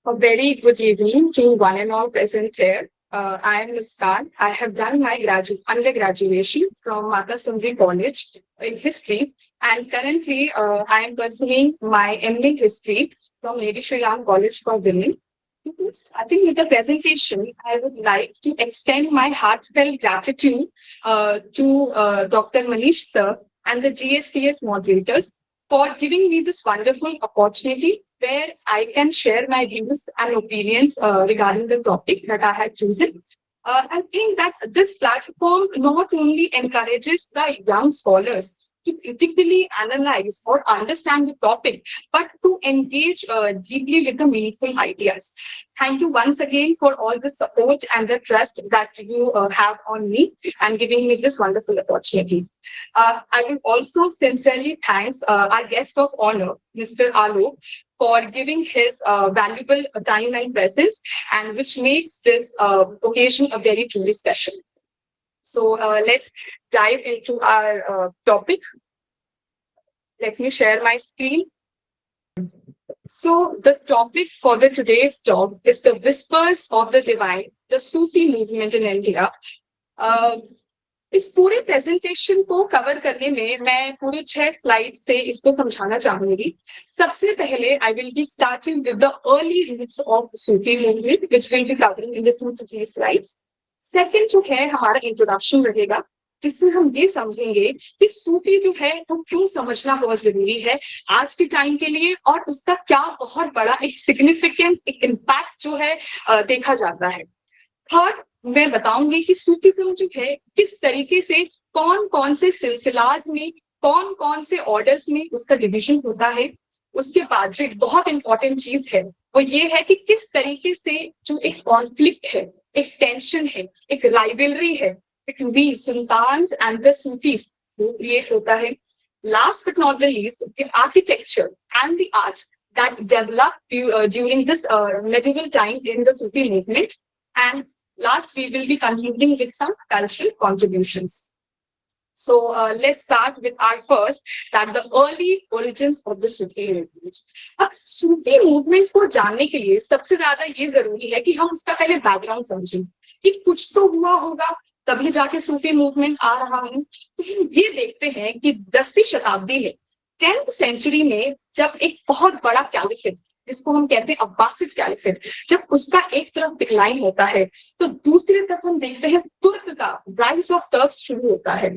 A very good evening to one and all present here. I am Muskan. I have done my undergraduation from Mata Sundari College in History, and currently I am pursuing my MA History from Lady Shri Ram College for Women. Starting with the presentation, I would like to extend my heartfelt gratitude to Dr. Manish sir and the GSTS moderators for giving me this wonderful opportunity where I can share my views and opinions regarding the topic that I had chosen. I think that this platform not only encourages the young scholars to critically analyze or understand the topic, but to engage deeply with the meaningful ideas. Thank you once again for all the support and the trust that you have on me and giving me this wonderful opportunity. I will also sincerely thank our guest of honor, Mr. Alok, for giving his valuable time and presence, and which makes this occasion a very truly special. So let's dive into our topic. Let me share my screen. So the topic for the today's talk is the Whispers of the Divine, the Sufi movement in India. इस पूरे presentation को cover करने में मैं पूरे 6 slide से इसको समझाना चाहूंगी. सबसे पहले I will be starting with the early roots of Sufi movement which will be covering in the 2 to 3 slides. Second जो है हमारा इंट्रोडक्शन रहेगा जिसमें हम ये समझेंगे कि सूफी जो है वो क्यों समझना बहुत जरूरी है आज के टाइम के लिए और उसका क्या बहुत बड़ा एक सिग्निफिकेंस, एक इम्पैक्ट जो है देखा जाता है. थर्ड मैं बताऊंगी कि सूफीज्म जो है किस तरीके से कौन कौन से सिलसिलाज में कौन कौन से ऑर्डर्स में उसका डिवीजन होता है. उसके बाद जो एक बहुत इंपॉर्टेंट चीज है वो ये है कि किस तरीके से जो एक कॉन्फ्लिक्ट है, एक टेंशन है, एक राइवलरी है between sultans and the Sufis वो क्रिएट होता है. Last but not the least, the architecture and the art that developed during this medieval time in the Sufi movement. And last, we will be concluding with some cultural contributions. So let's start with our first, that the early origins of the Sufi movement. अब सूफी movement को जानने के लिए सबसे ज्यादा ये जरूरी है कि हम उसका पहले बैकग्राउंड समझें कि कुछ तो हुआ होगा तभी जाके सूफी मूवमेंट आ रहा है. तो हम ये देखते हैं कि 10वीं शताब्दी में 10th सेंचुरी में जब एक बहुत बड़ा कैलिफेट जिसको हम कहते हैं अब्बासिद कैलिफेट, जब उसका एक तरफ डिक्लाइन होता है तो दूसरी तरफ हम देखते हैं तुर्क का राइज ऑफ टर्क्स शुरू होता है.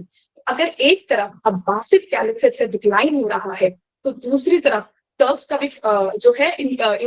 अगर एक तरफ अब्बासिद कैलिफेट का डिक्लाइन हो रहा है तो दूसरी तरफ टर्क्स का भी जो है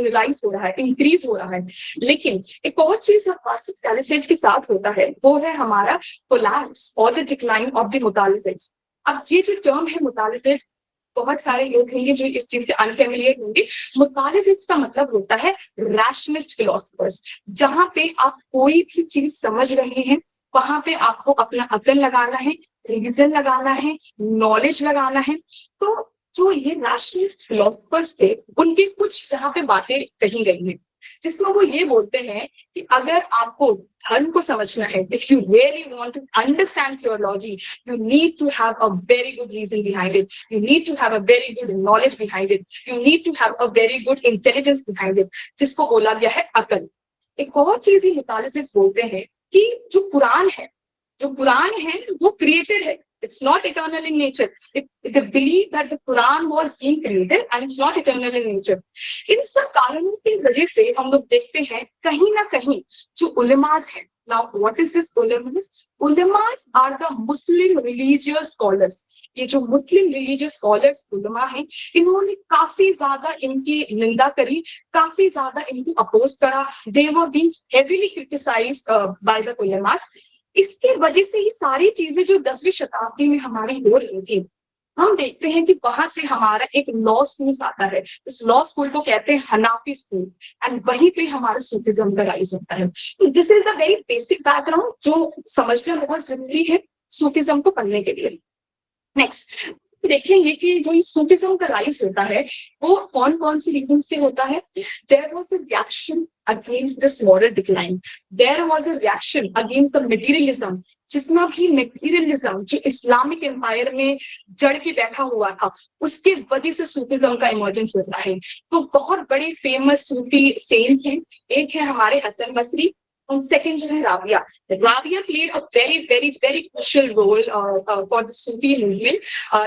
राइज हो रहा है, इंक्रीज हो रहा है. लेकिन एक और चीज अब्बासिद कैलिफेट के साथ होता है वो है हमारा कोलैप्स और द डिक्लाइन ऑफ द मुतालिजिड्स. अब ये जो टर्म है मुतालिजिड्स, बहुत सारे लोग होंगे जो इस चीज से अनफेमिलियर होंगे. मुतालिजिड्स का मतलब होता है रैशनलिस्ट फिलोसफर्स. जहां पे आप कोई भी चीज समझ रहे हैं वहां पे आपको अपना अकल लगाना है, रीजन लगाना है, नॉलेज लगाना है. तो जो ये रैशनलिस्ट फिलोसफर्स थे उनकी कुछ यहाँ पे बातें कही गई हैं जिसमें वो ये बोलते हैं कि अगर आपको धर्म को समझना है, if you really want to understand theology, you need to have a very good reason behind it, you need to have a very good knowledge behind it, you need to have a very good intelligence behind it, जिसको बोला गया है अकल. एक और चीज ये मुतालिजिड्स बोलते हैं कि जो कुरान है वो क्रिएटेड है. It's not eternal in nature. They believe that the Quran was being created and it's not eternal in nature. इन सब कारणों की वजह से हम लोग देखते हैं कहीं ना कहीं जो उलेमास है. Now, what is this ulemas? Ulemas are the Muslim religious scholars. ये जो मुस्लिम religious scholars उलेमा हैं, इन्होंने काफी ज्यादा इनकी निंदा करी, काफी ज्यादा इनको अपोज करा. They were being heavily criticized by the ulemas. इसके वजह से ये सारी चीजें जो 10वीं शताब्दी में हमारी हो रही थी, हम देखते हैं कि वहां से हमारा एक लॉ स्कूल आता है. इस लॉ स्कूल को कहते हैं हनाफी स्कूल, एंड वहीं पे हमारा सूफिज्म का राइज होता है. तो this is the very basic background जो समझना बहुत जरूरी है सूफिज्म को पढ़ने के लिए. नेक्स्ट, देखेंगे कि जो ये सूफिज्म का राइज होता है वो कौन कौन सी रीजन से होता है. There was a reaction against this moral decline. There was a reaction against the materialism. जितना भी मटेरियलिज्म जो इस्लामिक एम्पायर में जड़ के बैठा हुआ था उसके वजह से सूफिज्म का इमर्जेंस होता है. तो बहुत बड़े फेमस सूफी सेंट्स हैं. एक है हमारे हसन बसरी और सेकंड जो है Rabia. Rabia played a very crucial role for the Sufi movement.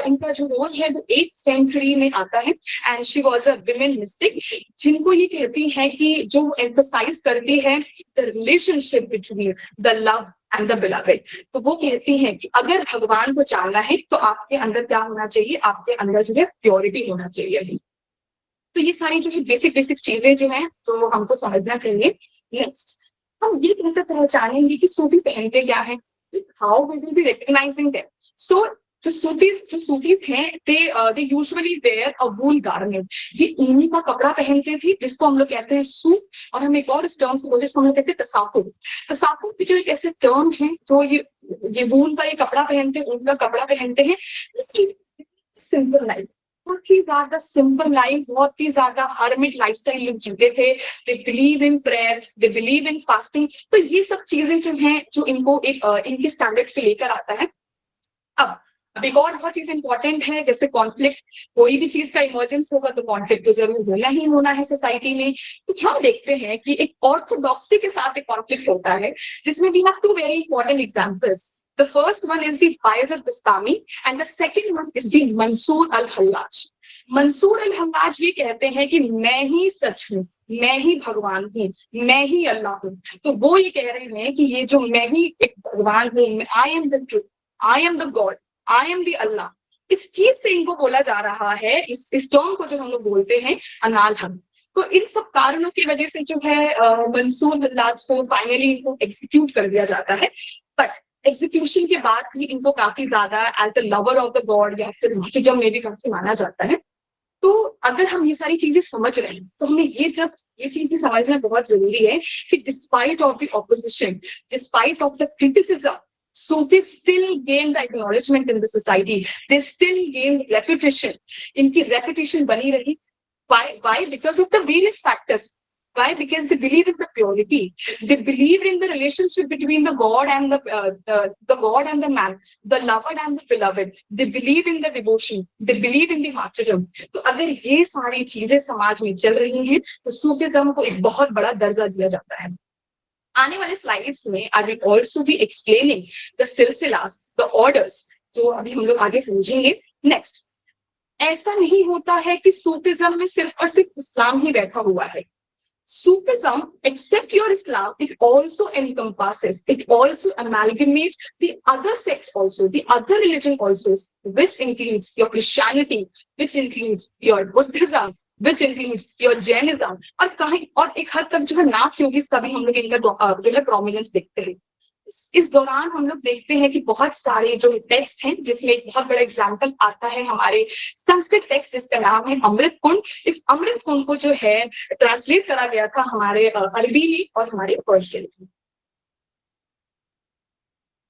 इनका जो रोल है वो 8th सेंचुरी में आता है and she was a women mistake जिनको ये कहती हैं कि जो एम्फसाइज करती है the relationship between the love and the beloved. तो वो कहती हैं कि अगर भगवान को जानना है तो आपके अंदर क्या होना चाहिए, आपके अंदर जो है प्योरिटी होना चाहिए. तो ये सारी जो है बेसिक चीजें जो है तो हमको समझना चाहिए. नेक्स्ट हम ये कैसे पहचानेंगे कि सूफी पहनते क्या है, how we will be recognizing them. So जो सूफीज हैं they usually wear a wool garment. ये ऊनी का कपड़ा पहनते थे जिसको हम लोग कहते हैं सूफ. और हम एक और इस टर्म से बोलते हैं जिसको हम लोग कहते हैं तसाफुफ. तसाफुफ भी जो एक ऐसे टर्म है जो ये वूल का ये कपड़ा पहनते हैं, ऊन का कपड़ा पहनते हैं. सिंपल लाइफ, बहुत ही ज्यादा सिंपल लाइफ, बहुत ही ज्यादा हर्मिट लाइफस्टाइल लोग जीते थे. दे believe in prayer, they believe in fasting. तो ये सब चीजें जो हैं जो इनको एक इनके स्टैंडर्ड पे लेकर आता है. अब एक और बहुत चीज इंपॉर्टेंट है जैसे कॉन्फ्लिक्ट. कोई भी चीज का इमरजेंस होगा तो कॉन्फ्लिक्ट तो जरूर होना ही होना है सोसाइटी में. तो हम देखते हैं कि एक ऑर्थोडॉक्सी के साथ एक कॉन्फ्लिक्ट होता है जिसमें we have two very important examples. The first one is the Bayezid Bistami and the second one is the Mansoor al-Hallaj. Mansoor al Hallaj ये कहते हैं कि मैं ही सच हूँ, मैं ही भगवान हूँ, मैं ही अल्लाह हूँ. तो वो ये कह रहे हैं कि ये जो मैं ही एक भगवान हूँ, I am the truth, I am the God, I am the Allah. इस चीज से इनको बोला जा रहा है, इस टर्म को जो हम लोग बोलते हैं अनाल हम. तो इन सब कारणों की वजह से जो है मंसूर हल्लाज को फाइनली इनको एग्जीक्यूट कर दिया जाता है. बट एग्जीक्यूशन के बाद भी इनको काफी ज्यादा as the lover of the god या फिर मार्टिरडम में भी काफी माना जाता है. तो अगर हम ये सारी चीजें समझ रहे हैं तो हमें ये चीज भी समझना बहुत जरूरी है कि despite of the opposition, despite of the criticism, Sufis still gain the acknowledgement in the society. They still gain reputation. इनकी reputation बनी रही. Why? Because of the various factors. Why? Because they believe in the purity. They believe in the relationship between the God and the God and the man, the lover and the beloved. They believe in the devotion. They believe in the martyrdom. तो अगर ये सारी चीजें समाज में चल रही हैं तो सूफिज्म को एक बहुत बड़ा दर्जा दिया जाता है. आने वाले स्लाइड्स में I will also be explaining the silsilas, the orders, जो अभी हम लोग आगे समझेंगे. नेक्स्ट, ऐसा नहीं होता है कि सूफिज्म में सिर्फ और सिर्फ इस्लाम ही बैठा हुआ है. Sufism, except your Islam, it also encompasses, it also amalgamates the other sects also, the other religion also, which includes your Christianity, which includes your Buddhism, which includes your Jainism. और कहीं और एक हद तक जो है नाथ योगीज का भी हम लोग इनका प्रोमिनेंस देखते हैं. इस दौरान हम लोग देखते हैं कि बहुत सारे जो टेक्स्ट हैं जिसमें एक बहुत बड़ा एग्जाम्पल आता है हमारे संस्कृत टेक्स्ट जिसका नाम है अमृत कुंड. इस अमृत कुंड को जो है ट्रांसलेट करा गया था हमारे अरबी में और हमारे पर्शियन में.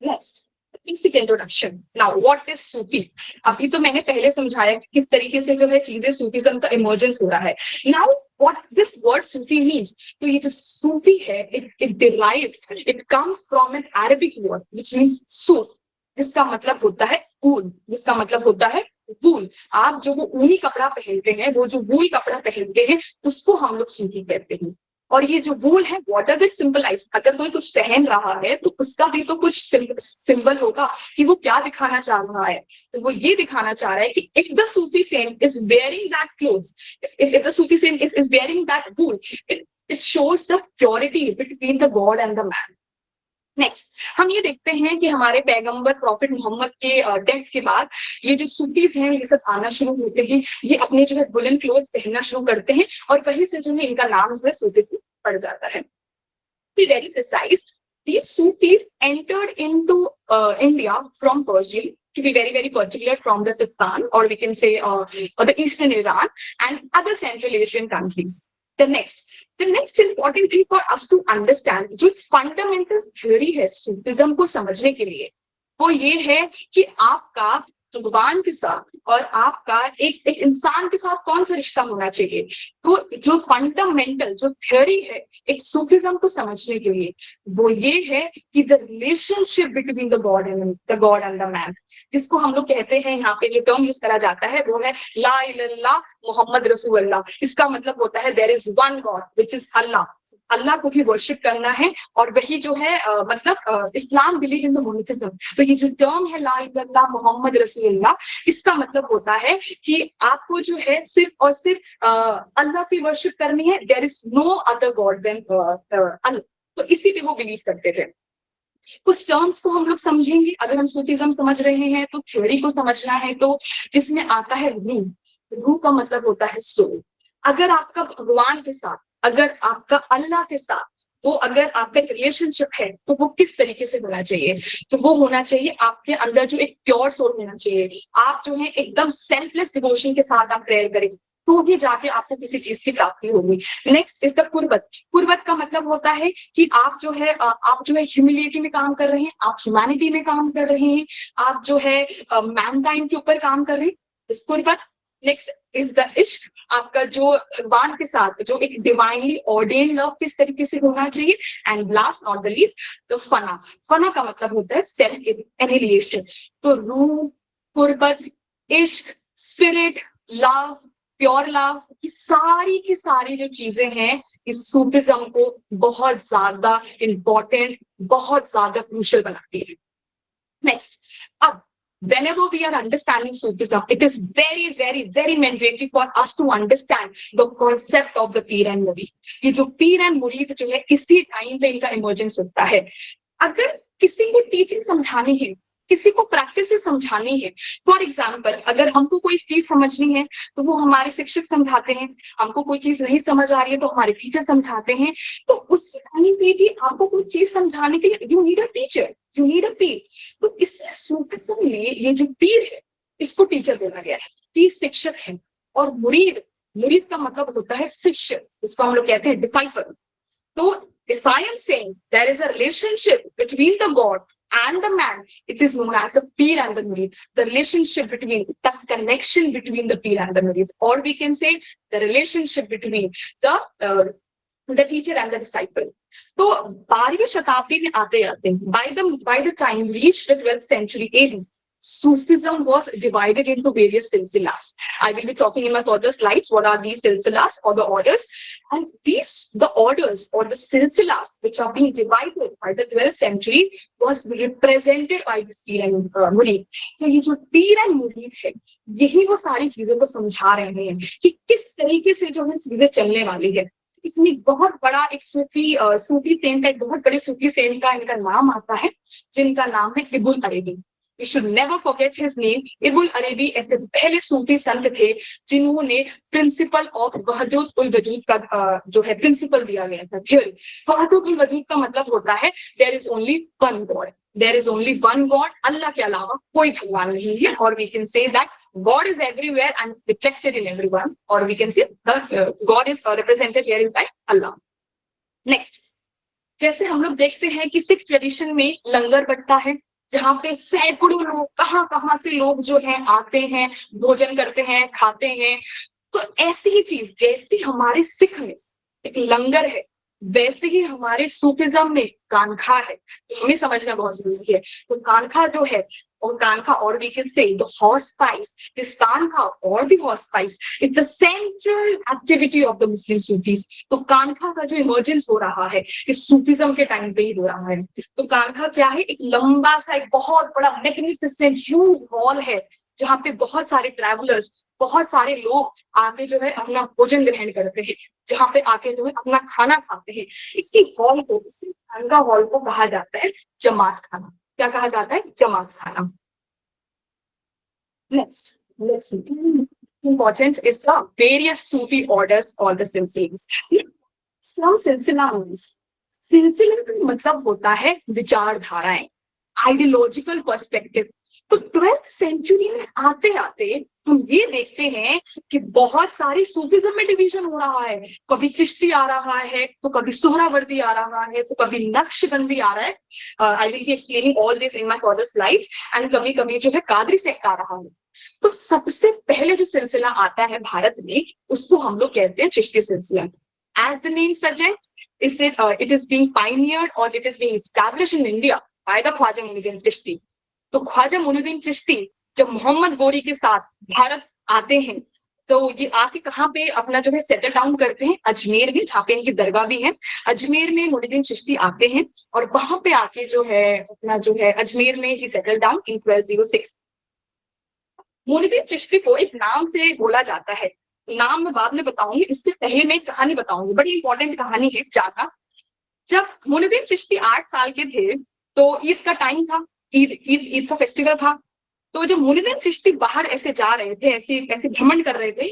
Next, basic introduction. Now what is Sufi. अभी तो मैंने पहले समझाया कि किस तरीके से जो है चीजें सूफीज्म का इमर्जेंस हो रहा है. Now what this word Sufi means. तो ये जो सूफी है it derived, it comes from an Arabic word which means सूफ, जिसका मतलब होता है ऊन, जिसका मतलब होता है वूल. आप जो वो ऊनी कपड़ा पहनते हैं, वो जो वूल कपड़ा पहनते हैं उसको हम लोग सूफी कहते हैं. और ये जो वूल है व्हाट डज इट सिंबलाइज. अगर कोई कुछ पहन रहा है तो उसका भी तो कुछ सिंबल होगा कि वो क्या दिखाना चाह रहा है. तो वो ये दिखाना चाह रहा है कि if the Sufi saint is wearing that clothes, if the Sufi saint is wearing that wool, it shows the purity between the God and the man. Next, हम ये देखते हैं कि हमारे पैगंबर प्रॉफिट मोहम्मद के डेथ के बाद ये जो सूफीज हैं ये सब आना शुरू होते हैं. ये अपने जो है वुलन क्लोथ्स पहनना शुरू करते हैं और कहीं से जो है इनका नाम जो है सूफीज्म पड़ जाता है. Be very precise, these Sufis entered into India from Persia, to be very particular from the Sistan, or we can say or the eastern Iran and other Central Asian countries. The next important thing for us to understand, जो fundamental theory है Sufism को समझने के लिए, वो ये है कि आपका भगवान के साथ और आपका एक इंसान के साथ कौन सा रिश्ता होना चाहिए। तो जो फंडामेंटल जो थ्योरी है एक सूफिज्म को समझने के लिए, वो ये है कि the relationship between the God and the man, जिसको हम लोग कहते हैं, यहाँ पे जो टर्म यूज करा जाता है वो है ला इलाहा मोहम्मद रसूलुल्लाह। इसका मतलब होता है there is one God which is Allah. Allah को भी वर्शिप करना है, और वही जो है Islam believe in the monotheism. तो ये जो टर्म है ला इलाहा मोहम्मद रसूलुल्लाह, इसका मतलब होता है कि आपको जो है सिर्फ और सिर्फ अल्लाह की वर्शिप करनी है, there is no other God than Allah. तो इसी पे वो बिलीव करते थे। कुछ टर्म्स को हम लोग समझेंगे, अगर हम सूफिज्म समझ रहे हैं तो थ्योरी को समझना है, तो जिसमें आता है रूह। रूह का मतलब होता है सोल। अगर आपका भगवान के साथ, अगर आपका अल्लाह के साथ वो अगर आपका रिलेशनशिप है, तो वो किस तरीके से होना चाहिए। तो वो होना चाहिए आपके अंदर जो एक प्योर सोल होना चाहिए। आप जो है एकदम सेल्फलेस डिवोशन के साथ आप प्रेयर करें, तो ही जाके आपको किसी चीज की प्राप्ति होगी। नेक्स्ट इज द कुर्बत। कुर्बत का मतलब होता है कि आप जो है ह्यूमिलिटी में काम कर रहे हैं, आप ह्यूमैनिटी में काम कर रहे हैं, आप जो है मैनकाइंड के ऊपर काम कर रहे हैं, इस कुर्बत। नेक्स्ट इज द इश्क। आपका जो भगवान के साथ जो एक डिवाइनली ऑर्डेन लव किस तरीके से होना चाहिए। And last not the least the फना। फना का मतलब होता है सेल्फ एनिलिएशन। तो रूह, कुर्बत, इश्क, स्पिरिट, लव, प्योर लव, की सारी जो चीजें हैं इस सूफिज्म को बहुत ज्यादा इंपॉर्टेंट, बहुत ज्यादा क्रूशियल बनाती है। नेक्स्ट, अब whenever we are understanding Sufism, it is very, very, very mandatory for us to understand the concept of the Peer and Murid. ये जो Peer and Murid जो है इसी टाइम पे इनका इमर्जेंस होता है। अगर किसी को टीचिंग समझानी है, किसी को प्रैक्टिस से समझानी है, फॉर एग्जाम्पल अगर हमको कोई चीज समझनी है तो वो हमारे शिक्षक समझाते हैं, हमको कोई चीज नहीं समझ आ रही है तो हमारे टीचर समझाते हैं। तो उस टाइम पे भी आपको कोई चीज समझाने के लिए you need a teacher, you need a पीर। तो इससे सूफिज्म में ये जो पीर है इसको टीचर बोला गया है, पीर शिक्षक है। और मुरीद, मुरीद का मतलब होता है शिष्य, इसको हम लोग कहते हैं disciple. So if I am saying there is a relationship between the God and the man, it is known as the peer and the murid. The relationship between, the connection between the peer and the murid, or we can say the relationship between the teacher and the disciple. तो 12वीं शताब्दी में आते आते by the time reached the 12th century AD, Sufism was divided into various silsilas. I will be talking in my further slides what are these silsilas or the orders. And the orders or the silsilas which are being divided by the 12th century was represented by this Peer and Murid. तो ये जो Peer and Murid है, यही वो सारी चीजों को समझा रहे हैं कि किस तरीके से जो है चीजें चलने वाली है। इसमें बहुत बड़ा एक सूफी सेंट का, एक बहुत बड़े सूफी सेंट का इनका नाम आता है, जिनका नाम है इबुल अरेबी। We should never forget his name. इबुल अरेबी ऐसे पहले सूफी संत थे जिन्होंने प्रिंसिपल ऑफ वहदत उल वजूद का जो है प्रिंसिपल दिया गया था, थ्योरी। वहदत उल वजूद का मतलब होता है there is only one God, there is only one God, Allah के अलावा कोई भगवान नहीं है। और we can say that God is everywhere and is reflected in everyone, और we can say God is represented here by Allah. Next, जैसे हम लोग देखते हैं कि सिख ट्रेडिशन में लंगर बंटता है, जहाँ पे सैकड़ों लोग, कहाँ से लोग जो हैं आते हैं, भोजन करते हैं, खाते हैं। तो ऐसी ही चीज जैसी हमारे सिख में एक लंगर है, वैसे ही हमारे सूफिज्म में कानखा है। तो हमें समझना बहुत जरूरी है। तो कानखा जो है, और कानखा, और we can say the horse spice, this कानखा or the horse spice is the central activity of the Muslim Sufis. तो कानखा का जो इमर्जेंस हो रहा है इस सूफिज्म के टाइम पे ही हो रहा है। तो कानखा क्या है, एक लंबा सा, एक बहुत बड़ा मैग्निफिसेंट ह्यूज हॉल है, जहाँ पे बहुत सारे ट्रैवलर्स, बहुत सारे लोग आके जो है अपना भोजन ग्रहण करते हैं, जहाँ पे आके जो है अपना खाना खाते हैं। इसी हॉल को, इसी खानका हॉल को कहा जाता है जमात खाना। क्या कहा जाता है? जमात खाना। Next important is the various Sufi orders or the silsilas. सिलसिला का मतलब होता है विचारधाराएं, आइडियोलॉजिकल पर्सपेक्टिव। तो 12th सेंचुरी में आते आते हम ये देखते हैं कि बहुत सारी सूफीज्म में डिवीजन हो रहा है। कभी चिश्ती आ रहा है, तो कभी सोहरावर्दी आ रहा है, तो कभी नक्शबंदी आ रहा है। आई will be explaining all this in my further slides. And कभी कभी जो है कादरी सेक्ट आ रहा है। तो सबसे पहले जो सिलसिला आता है भारत में, उसको हम लोग कहते हैं चिश्ती सिलसिला। As the name suggest, it is being pioneered or it is being established in India by the Khwaja Moinuddin Chishti. तो ख्वाजा मुइनुद्दीन चिश्ती जब मोहम्मद गोरी के साथ भारत आते हैं, तो ये आके कहाँ पे अपना जो है सेटल डाउन करते हैं, अजमेर में, जहाँ पे इनकी दरगाह भी है। अजमेर में मुइनुद्दीन चिश्ती आते हैं और वहां पे आके जो है अपना जो है अजमेर में ही settle down in 1206। Muinuddin Chishti को एक नाम से बोला जाता है, नाम मैं बाद में बताऊंगी, इससे पहले मैं एक कहानी बताऊंगी, बड़ी इंपॉर्टेंट कहानी है जाना। जब मुइनुद्दीन चिश्ती 8 साल के थे, तो ईद का टाइम था, ईद का फेस्टिवल था। तो जब मुइनुद्दीन चिश्ती बाहर ऐसे जा रहे थे, ऐसे ऐसे भ्रमण कर रहे थे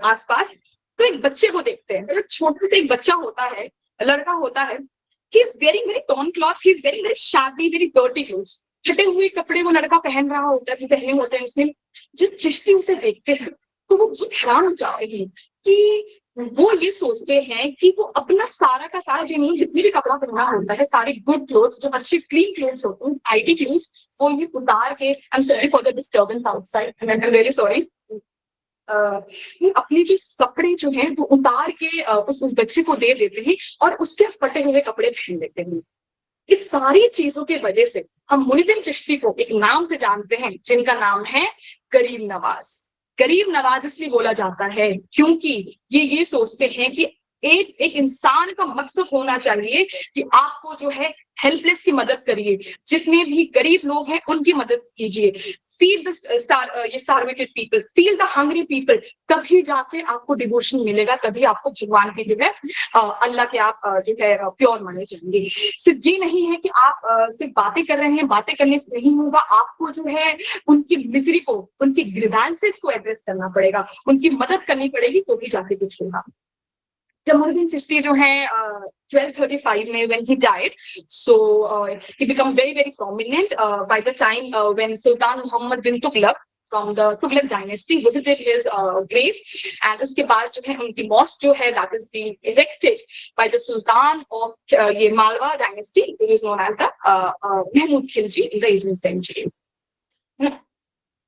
आसपास, तो एक बच्चे को देखते हैं। तो छोटे से एक बच्चा होता है, लड़का होता है, he is wearing very torn clothes, he is wearing very shabby, very dirty clothes, फटे हुए कपड़े वो लड़का पहन रहा होता है, पहने होते हैं उसने। जब चिश्ती उसे देखते हैं तो वो बहुत हैरान हो जाते हैं कि वो ये सोचते हैं कि वो अपना सारा का सारा जितनी भी कपड़ा पहना होता है, सारे गुड क्लोथ्स, जो अच्छे क्लीन क्लोथ्स होते हैं, आईटी क्लोथ्स, वो ये उतार के, I am sorry for the disturbance outside, I am really sorry, अपने जो कपड़े जो हैं वो उतार के उस बच्चे को दे देते हैं और उसके फटे हुए कपड़े पहन लेते हैं। इस सारी चीजों के वजह से हम मुइनुद्दीन चिश्ती को एक नाम से जानते हैं, जिनका नाम है गरीब नवाज। गरीब नवाज इसलिए बोला जाता है क्योंकि ये सोचते हैं कि एक इंसान का मकसद होना चाहिए कि आपको जो है हेल्पलेस की मदद करिए, जितने भी गरीब लोग हैं उनकी मदद कीजिए, feed the starved people, feel the hungry people, तभी जाके आपको डिवोशन मिलेगा, तभी आपको भगवान की जो है अल्लाह के आप जो है प्योर माने जाएंगे। सिर्फ ये नहीं है कि आप सिर्फ बातें कर रहे हैं, बातें करने से नहीं होगा, आपको जो है उनकी मिजरी को, उनकी ग्रीवेंसेस को एड्रेस करना पड़ेगा, उनकी मदद करनी पड़ेगी, तो भी जाके कुछ होगा। जब मुइनुद्दीन चिश्ती जो है 1235 में when he died, so he became very very prominent by the time when Sultan Muhammad bin Tughlaq from the Tughlaq dynasty visited his grave, and उसके बाद जो है उनकी mosque जो है that is being erected by the Sultan of ये Malwa dynasty, who is known as the Mahmud Khilji in the 18th century.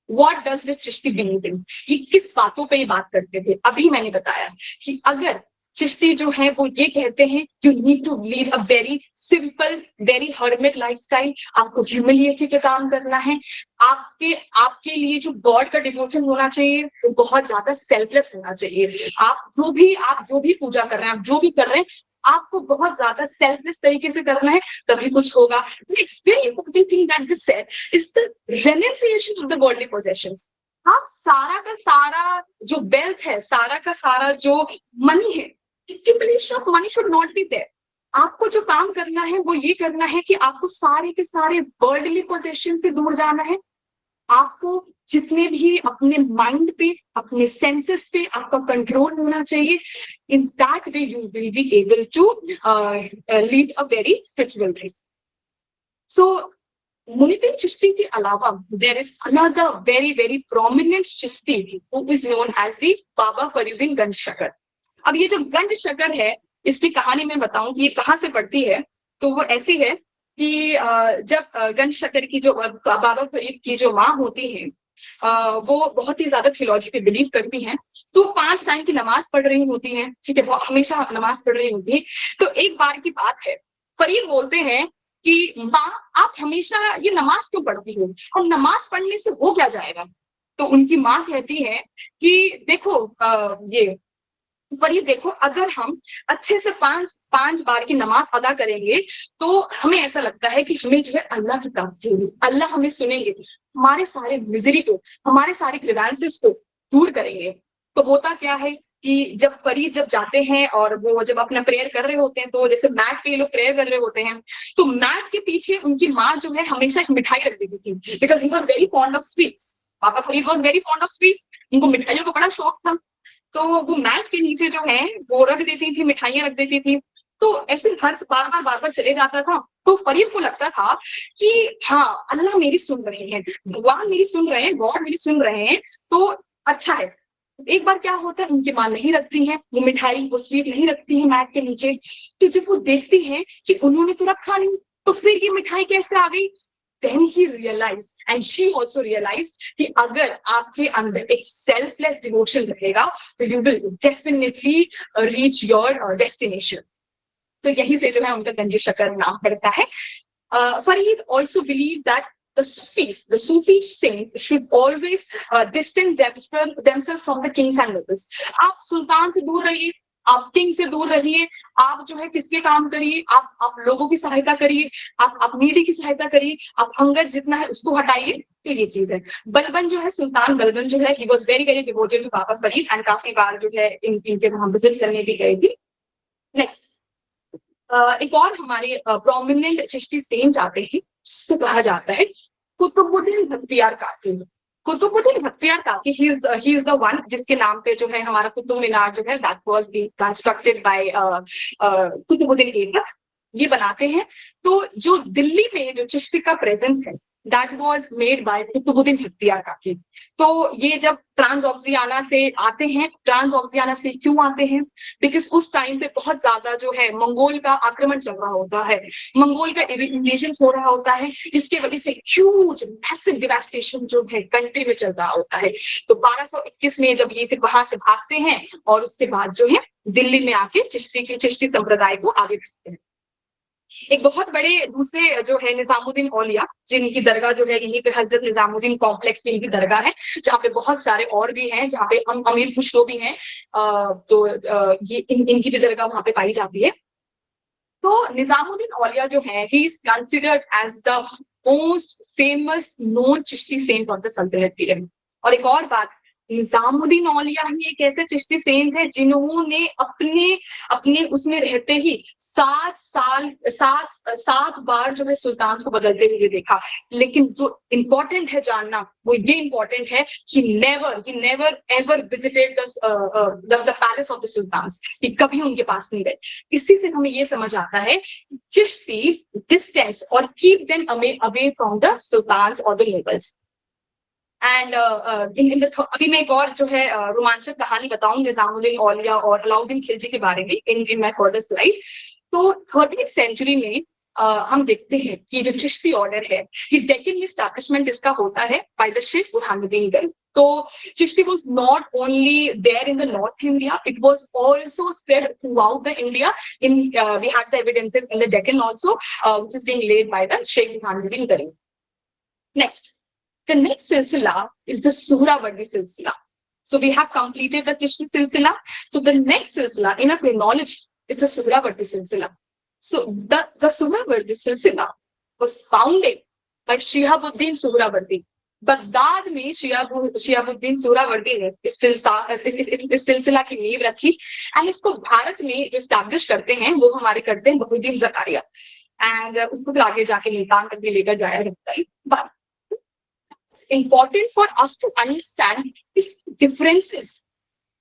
What does the Chishti believe in? ये किस बातों पे ये बात करते थे? अभी मैंने बताया कि अगर चिश्ती जो है वो ये कहते हैं you need to lead a very simple, very hermit lifestyle, आपको ह्यूमिलिटी पे काम करना है, आपके लिए जो गॉड का डिवोशन होना चाहिए वो बहुत ज्यादा सेल्फलेस होना चाहिए। आप जो भी पूजा कर रहे हैं, आप जो भी कर रहे हैं, आपको बहुत ज्यादा सेल्फलेस तरीके से करना है, तभी कुछ होगा। Next very important thing that this said is the renunciation of the worldly possessions. आप सारा का सारा जो वेल्थ है, सारा का सारा जो मनी है, accumulation of money should not be there. आपको जो काम करना है वो ये करना है कि आपको सारे के सारे वर्ल्डली पोजेशन से दूर जाना है। आपको जितने भी अपने माइंड पे, अपने सेंसेस पे आपका कंट्रोल होना चाहिए। In that way you will be able to lead a very spiritual life. So Muinuddin Chishti के अलावा there is another very very prominent Chishti who is known as the Baba Fariduddin Ganj Shakar. अब ये जो गंज शकर है, इसकी कहानी मैं बताऊं कि ये कहाँ से पड़ती है, तो वो ऐसी है कि जब गंज शकर की जो बाबा फरीद की जो माँ होती है, वो बहुत ही ज्यादा थियोलॉजी पे बिलीव करती हैं, तो 5 टाइम की नमाज पढ़ रही होती हैं, ठीक है, वो हमेशा नमाज पढ़ रही होती है। तो एक बार की बात है, फरीद बोलते हैं कि माँ आप हमेशा ये नमाज क्यों पढ़ती हो, और नमाज पढ़ने से हो क्या जाएगा? तो उनकी माँ कहती है कि देखो ये फरीद देखो, अगर हम अच्छे से 5 बार की नमाज अदा करेंगे तो हमें ऐसा लगता है कि हमें जो है अल्लाह की प्राप्ति होगी, अल्लाह हमें सुनेंगे, हमारे सारे मिजरी को, हमारे सारे ग्रीवेंसेस को दूर करेंगे। तो होता क्या है कि जब फरीद जाते हैं और वो जब अपना प्रेयर कर रहे होते हैं, तो जैसे मैट पे ये लोग प्रेयर कर रहे होते हैं, तो मैट के पीछे उनकी माँ जो है हमेशा एक मिठाई रख देती थी, because he was very fond of sweets. पापा Farid was very fond of sweets, उनको मिठाइयों का बड़ा शौक था। तो वो मैट के नीचे जो है वो रख देती थी, मिठाइयां रख देती थी। तो ऐसे हर बार बार चले जाता था। तो फरीद को लगता था कि हाँ, अल्लाह मेरी सुन रहे हैं, भगवान मेरी सुन रहे हैं, गॉड मेरी सुन रहे हैं, तो अच्छा है। एक बार क्या होता है, उनकी माँ नहीं रखती है वो मिठाई, वो स्वीट नहीं रखती है मैट के नीचे। तो जब वो देखती है कि उन्होंने तो रखा नहीं, तो फिर ये मिठाई कैसे आ गई? Then he realized and she also realized कि अगर आपके अंदर एक selfless devotion रहेगा तो you will definitely reach your destination. तो यही से जो है उनका गंज शकर नाम पड़ता है। Farid also believed that the Sufi saint should always distance themselves from the kings and nobles. आप सुल्तान से दूर रहिए, आप किंग से दूर रहिए, आप जो है किसके काम करिए, आप लोगों की सहायता करिए, आप नीडी की सहायता करिए, आप हंगर जितना है उसको हटाइए। तो ये चीज है। बलबन जो है, सुल्तान बलबन जो है, he was very very devoted to Baba Farid and काफी बार जो है इनके वहां विजिट करने भी गए थी। नेक्स्ट, एक और हमारे प्रोमिनेंट चिश्ती सेंट आते हैं जिसको कहा जाता है कुतुबुद्दीन बख्तियार काकी। कुतुबुद्दीन बख्तियार काकी, ही इज द वन जिसके नाम पे जो है हमारा कुतुब मीनार जो है that was being constructed by Qutubuddin Aibak, ये बनाते हैं। तो जो दिल्ली में जो चिश्ती का प्रेजेंस है that was made by Qutubuddin Bakhtiyar Kaki. तो ये जब ट्रांसऑक्सियाना से आते हैं, ट्रांसऑक्सियाना से क्यों आते हैं? बिकॉज उस टाइम पे बहुत ज्यादा जो है मंगोल का आक्रमण चल रहा होता है, मंगोल का इन्वेजन हो रहा होता है, जिसके वजह से ह्यूज मैसिव डिवास्टेशन जो है कंट्री में चल रहा होता है। तो 1221 में जब ये फिर वहां से भागते हैं और उसके बाद जो है दिल्ली में आके चिश्ती संप्रदाय को आगे बढ़ते हैं। एक बहुत बड़े दूसरे जो है निजामुद्दीन औलिया, जिनकी दरगाह जो है यहीं पे हजरत निजामुद्दीन कॉम्प्लेक्स में इनकी दरगाह है, जहाँ पे बहुत सारे और भी हैं, जहाँ पे हम अमीर खुशरो भी हैं। तो ये इनकी भी दरगाह वहां पे पाई जाती है। तो निजामुद्दीन औलिया जो है, he is considered as the most famous known Chishti saint of the Saltanat period. और एक और बात, निजामुद्दीन औलिया ही एक ऐसे चिश्ती सेंट है जिन्होंने अपने अपने उसमें रहते ही 7 बार जो है सुल्तान को बदलते हुए देखा। लेकिन जो इंपॉर्टेंट है जानना, वो ये इंपॉर्टेंट है कि he never ever visited the palace of the sultans, कि कभी उनके पास नहीं गए। इसी से हमें ये समझ आता है चिश्ती डिस्टेंस और keep them away from the sultans और द nobles। एंड अभी मैं एक और जो है रोमांचक कहानी बताऊं निजामुद्दीन औलिया और अलाउद्दीन खिलजी के बारे में इन माय फर्दर स्लाइड। तो 13th सेंचुरी में हम देखते हैं कि जो चिश्ती ऑर्डर है, ये डेक्कन में एस्टैब्लिशमेंट इसका होता है बाय द शेख बुरहानुद्दीन गन। तो Chishti was not only there in the North India, it was also spread throughout the India. We had the evidences in the Deccan also, which is being laid by the Sheikh Burhanuddin Garib. Next, the next silsila is the Suhrawardi silsila. So we have completed the Chishti silsila. So the next silsila in a chronology is the Suhrawardi silsila. So the Suhrawardi silsila was founded by Shihabuddin Suhrawardi. Baghdad में शिहाबुद्दीन सुहरावर्दी ने इस सिलसिला की नींव रखी and इसको भारत में जो स्टैब्लिश करते हैं वो हमारे करते हैं बहुद्दीन जकारिया एंड उसको फिर आगे जाके मुल्तान तक भी लेकर जाया जाता है। But it's important for us to understand these differences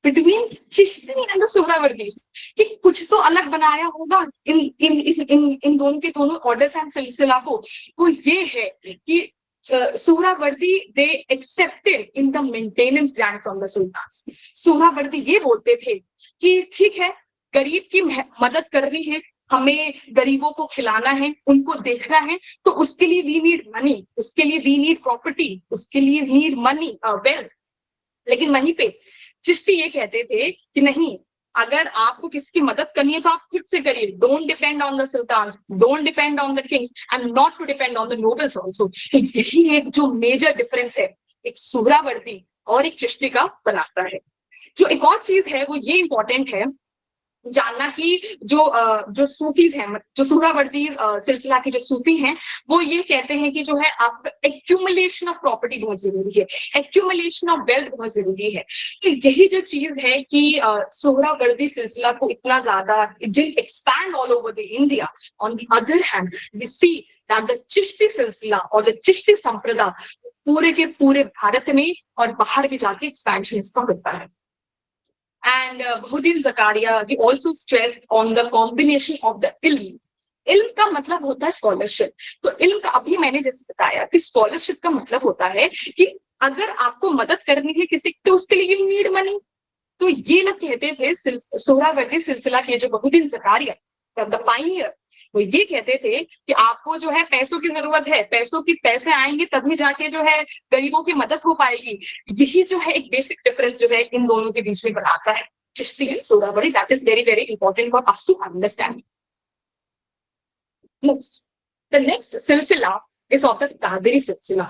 between Chishti and the सुहरावर्दीज, कि कुछ तो अलग बनाया होगा इन दोनों के दोनों ऑर्डर्स एंड सिलसिला को। वो ये है कि Suhrawardi they accepted in the maintenance grant from the sultans. Suhrawardi ये बोलते थे कि ठीक है, गरीब की मदद करनी है, हमें गरीबों को खिलाना है, उनको देखना है, तो उसके लिए वी नीड मनी, उसके लिए वी नीड प्रॉपर्टी, उसके लिए वी नीड मनी वेल्थ। लेकिन वहीं पे चिश्ती ये कहते थे कि नहीं, अगर आपको किसी की मदद करनी है तो आप खुद से करिए, don't depend on the sultans, don't depend on the kings and not to depend on the nobles also. यही एक जो मेजर डिफरेंस है एक सुहरावर्दी और एक चिश्ती का बनाता है। जो एक और चीज है वो ये इंपॉर्टेंट है जानना कि जो सूफीज हैं, जो सुहरावर्दी सिलसिला के जो सूफी हैं, वो ये कहते हैं कि जो है आप एक्यूमुलेशन ऑफ प्रॉपर्टी बहुत जरूरी है, एक्यूमुलेशन ऑफ वेल्थ बहुत जरूरी है। तो यही जो चीज है कि सुहरावर्दी सिलसिला को इतना ज्यादा it didn't expand all over the India. On the other hand we see that the Chishti सिलसिला और द चिश्ती संप्रदाय पूरे के पूरे भारत में और बाहर भी जाके एक्सपेंशन इसका होता है। and Bahudin Zakaria, he also stressed on the combination of the ilm. इल्म का मतलब होता है स्कॉलरशिप। तो इल्म का अभी मैंने जैसे बताया कि स्कॉलरशिप का मतलब होता है कि अगर आपको मदद करनी है किसी तो उसके लिए यू नीड मनी। तो ये लोग कहते थे सोहरावर्दी सिलसिला के जो बहुद्दीन ज़कारिया द पायनियर, वो ये कहते थे कि आपको जो है पैसों की जरूरत है, पैसे आएंगे तभी जाके जो है गरीबों की मदद हो पाएगी। यही जो है एक बेसिक डिफरेंस जो है इन दोनों के बीच में बनाता है Chishti and Suhrawardi. That is very very important for us to understand. Next, the next silsila is of the Qadiri silsila.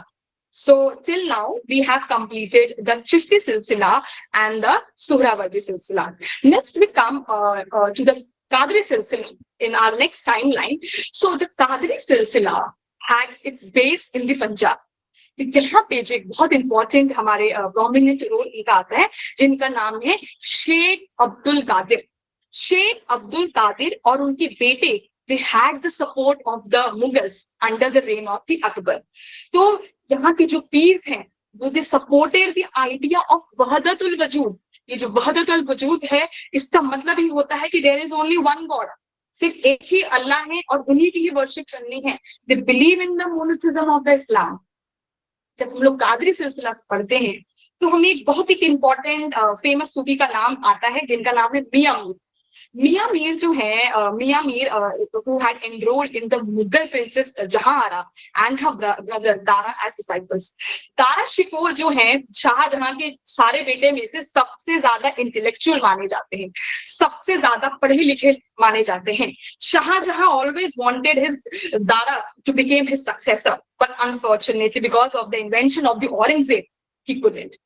So till now we have completed the Chishti silsila and the Suhrawardi silsila. Next we come to the Qadiri silsila in our next timeline. So the Qadiri silsila had its base in the Punjab. यहाँ पे जो एक बहुत important हमारे prominent role इनका आता है जिनका नाम है शेख अब्दुल कादिर। शेख अब्दुल कादिर और उनके बेटे they had the support of the Mughals under the reign of the Akbar. तो यहाँ के जो पीर्स हैं वो they supported the idea of वहदतुल वजूद। ये जो वहदतुल वजूद है इसका मतलब ही होता है कि there is only one God, सिर्फ एक ही अल्लाह है और उन्हीं की ही वर्शिप करनी है। They believe in the monotheism of the Islam. जब हम लोग कादरी सिलसिला पढ़ते हैं तो हमें एक बहुत ही इंपॉर्टेंट फेमस सूफी का नाम आता है जिनका नाम है मियां मीर। मियां मीर जो है मियां Mir who had enrolled in the Mughal princess Jahanara and her brother Dara as disciples. Dara Shikoh जो है शाहजहां के सारे बेटे में से सबसे ज्यादा इंटेलेक्चुअल माने जाते हैं, सबसे ज्यादा पढ़े लिखे माने जाते हैं। Shahjahan always wanted his Dara to become his successor, but unfortunately because of the invention of the Aurangzeb he couldn't.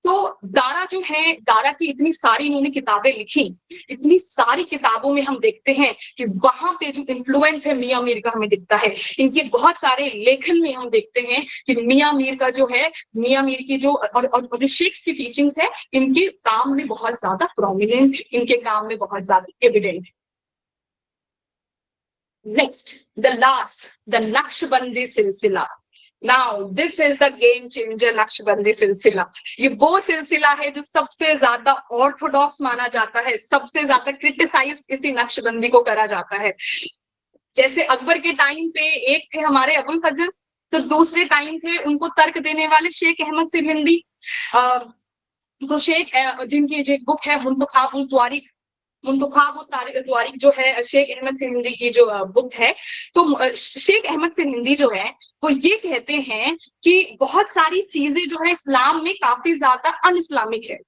तो दारा जो है, दारा की इतनी सारी इन्होंने किताबें लिखी, इतनी सारी किताबों में हम देखते हैं कि वहां पे जो इन्फ्लुएंस है मियां मीर का हमें दिखता है। इनके बहुत सारे लेखन में हम देखते हैं कि मियां मीर का जो है, मियां मीर की जो और शेख्स की टीचिंग्स है इनके काम में बहुत ज्यादा प्रोमिनेंट, इनके काम में बहुत ज्यादा evident. Next the last, the Naqshbandi सिलसिला। Now this is the game changer Naqshbandi सिलसिला। ये वो सिलसिला है जो सबसे ज्यादा ऑर्थोडॉक्स माना जाता है, सबसे ज्यादा क्रिटिसाइज किसी नक्शबंदी को करा जाता है। जैसे अकबर के टाइम पे एक थे हमारे अबुल फजल, तो दूसरे टाइम थे उनको तर्क देने वाले शेख अहमद सिरहिंदी। तो शेख जिनकी जो बुक है मुंतखाबुल त्वारिक, मुंतखाबुल जो है शेख अहमद सिरहिंदी की जो बुक है, तो शेख अहमद सिरहिंदी जो है वो ये कहते हैं कि बहुत सारी चीजें जो है इस्लाम में काफी ज्यादा अन इस्लामिक है।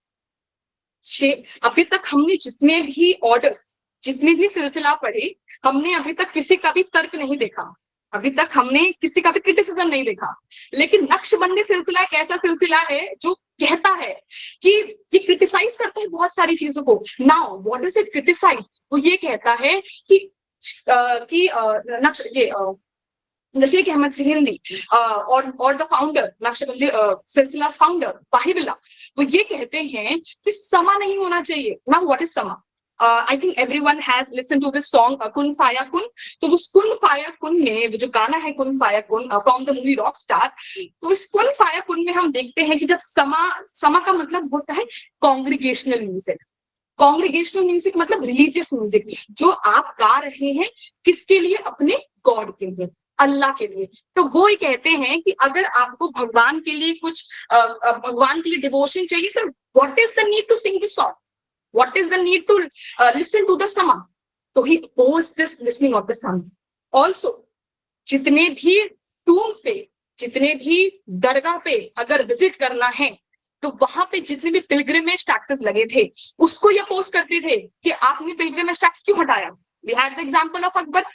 अभी तक हमने जितने भी ऑर्डर्स, जितने भी सिलसिला पढ़े, हमने अभी तक किसी का भी तर्क नहीं देखा, अभी तक हमने किसी का भी क्रिटिसिज्म नहीं देखा। लेकिन नक्शबंदी सिलसिला एक ऐसा सिलसिला है जो कहता है कि ये क्रिटिसाइज करता है बहुत सारी चीजों को। Now what does it criticise? वो ये कहता है कि शेख अहमद सिरहिंदी और द फाउंडर नक्शबंदी सिलसिला फाउंडर बाहिबिल्ला, वो ये कहते हैं कि समा नहीं होना चाहिए। नाउ व्हाट इज समा? I think everyone has listened to this song Kun Faya Kun. तो उस कुन फाया कुन में जो गाना है कुन फाया कुन from the movie rock star, तो इस कुन फाया कुन में हम देखते हैं कि जब समा का मतलब होता है कॉन्ग्रीगेशनल म्यूजिक। कॉन्ग्रीगेशनल म्यूजिक मतलब रिलीजियस म्यूजिक, जो आप गा रहे हैं किसके लिए? अपने गॉड के लिए, अल्लाह के लिए। तो वो ही कहते हैं कि अगर आपको भगवान के लिए कुछ भगवान के लिए डिवोशन चाहिए, sir what is the need to sing this song? What is the need to listen to the sama? So he opposed this listening of the sama. Also, जितने भी टूम्स पे, जितने भी दरगाह पे अगर विजिट करना है तो वहां पे जितने भी पिलग्रिमेज टैक्सेस लगे थे उसको ये अपोज करते थे कि आपने पिलग्रिमेज टैक्स क्यों हटाया। We had the example of Akbar.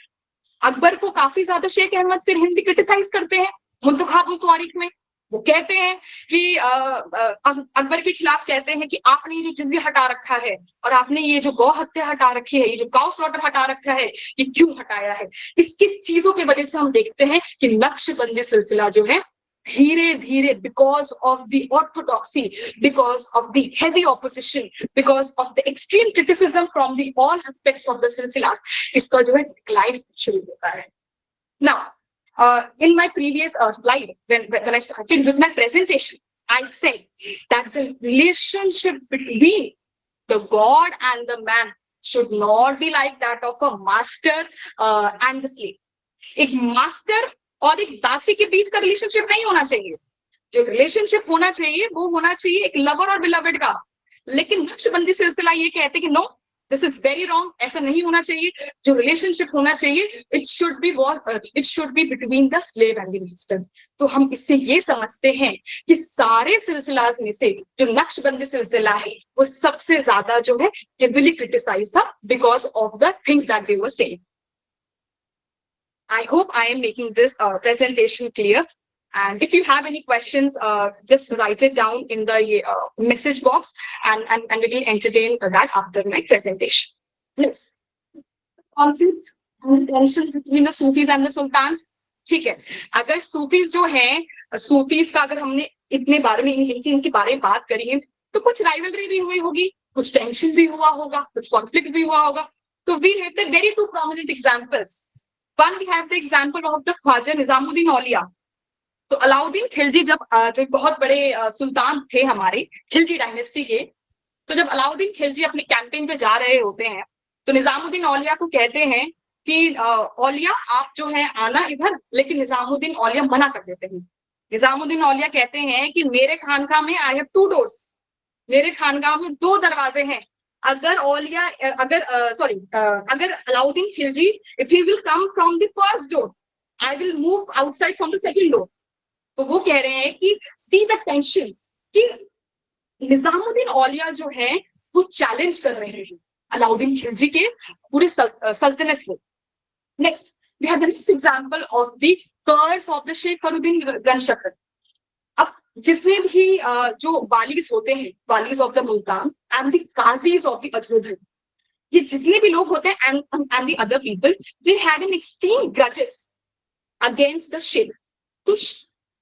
Akbar को काफी ज्यादा शेख अहमद सिरहिंदी क्रिटिसाइज करते हैं मुंतखाबुल त्वारिक में। वो कहते हैं कि अकबर के खिलाफ कहते हैं कि आपने ये जो जिज़िया हटा रखा है और आपने ये जो गौ हत्या हटा रखी है, ये जो काउ स्लॉटर हटा रखा है, ये क्यों हटाया है? इसकी चीजों की वजह से हम देखते हैं कि नक्शबंदी सिलसिला जो है धीरे धीरे because of the orthodoxy, because of the heavy opposition, because of the extreme criticism from the all aspects of the silsilas, इसका जो है डिक्लाइन शुरू होता है। Now in my previous slide, when I started with my presentation, I said that the relationship between The god and the man should not be like that of a master and the slave. एक master और एक दासी के बीच का relationship नहीं होना चाहिए. जो रिलेशनशिप होना चाहिए वो होना चाहिए एक लवर और बिलवेड का. लेकिन नक्शबंदी सिलसिला ये कहते हैं कि no, this is very wrong, ऐसा नहीं होना चाहिए. जो रिलेशनशिप होना चाहिए it should be between the slave and the master. तो हम इससे ये समझते हैं कि सारे सिलसिलाज में से जो नक्शबंदी सिलसिला है वो सबसे ज्यादा जो है हेविली क्रिटिसाइज था because of the things that they were saying. I hope I am making this presentation clear. And if you have any questions, just write it down in the message box, and we will entertain that after my presentation. Yes. Conflict and tensions between the Sufis and the Sultans. ठीक है, अगर Sufis जो हैं, Sufis का अगर हमने इतने बारे में इनके बारे में बात करी है तो कुछ राइवलरी भी हुई होगी, कुछ टेंशन भी हुआ होगा, कुछ कॉन्फ्लिक्ट भी हुआ होगा. तो we have the very two prominent examples. One, we have the example of the Khwaja Nizamuddin Auliya. तो अलाउद्दीन खिलजी जब जो बहुत बड़े सुल्तान थे हमारे खिलजी डायनेस्टी के, तो जब अलाउद्दीन खिलजी अपनी कैंपेन पे जा रहे होते हैं तो निजामुद्दीन औलिया को कहते हैं कि औलिया आप जो है आना इधर, लेकिन निजामुद्दीन औलिया मना कर देते हैं. निजामुद्दीन औलिया कहते हैं कि मेरे खानका में आई हैव 2 doors, मेरे खानका में 2 दरवाजे हैं. अगर औलिया अगर Alauddin Khilji if he will come from the first door, I will move outside from the second door. तो वो कह रहे हैं कि सी द टेंशन कि निजामुद्दीन औलिया जो है वो चैलेंज कर रहे हैं अलाउद्दीन खिलजी के पूरे सल्तनत को. Next we have the next example of the curse of the Sheikh Fariduddin Ganjshakar. अब जितने भी जो वालीज होते हैं, walis of the Multan and the qazis of the Ajodhan, ये जितने भी लोग होते हैं and the other people, they had an extreme grudges against the Sheikh. तो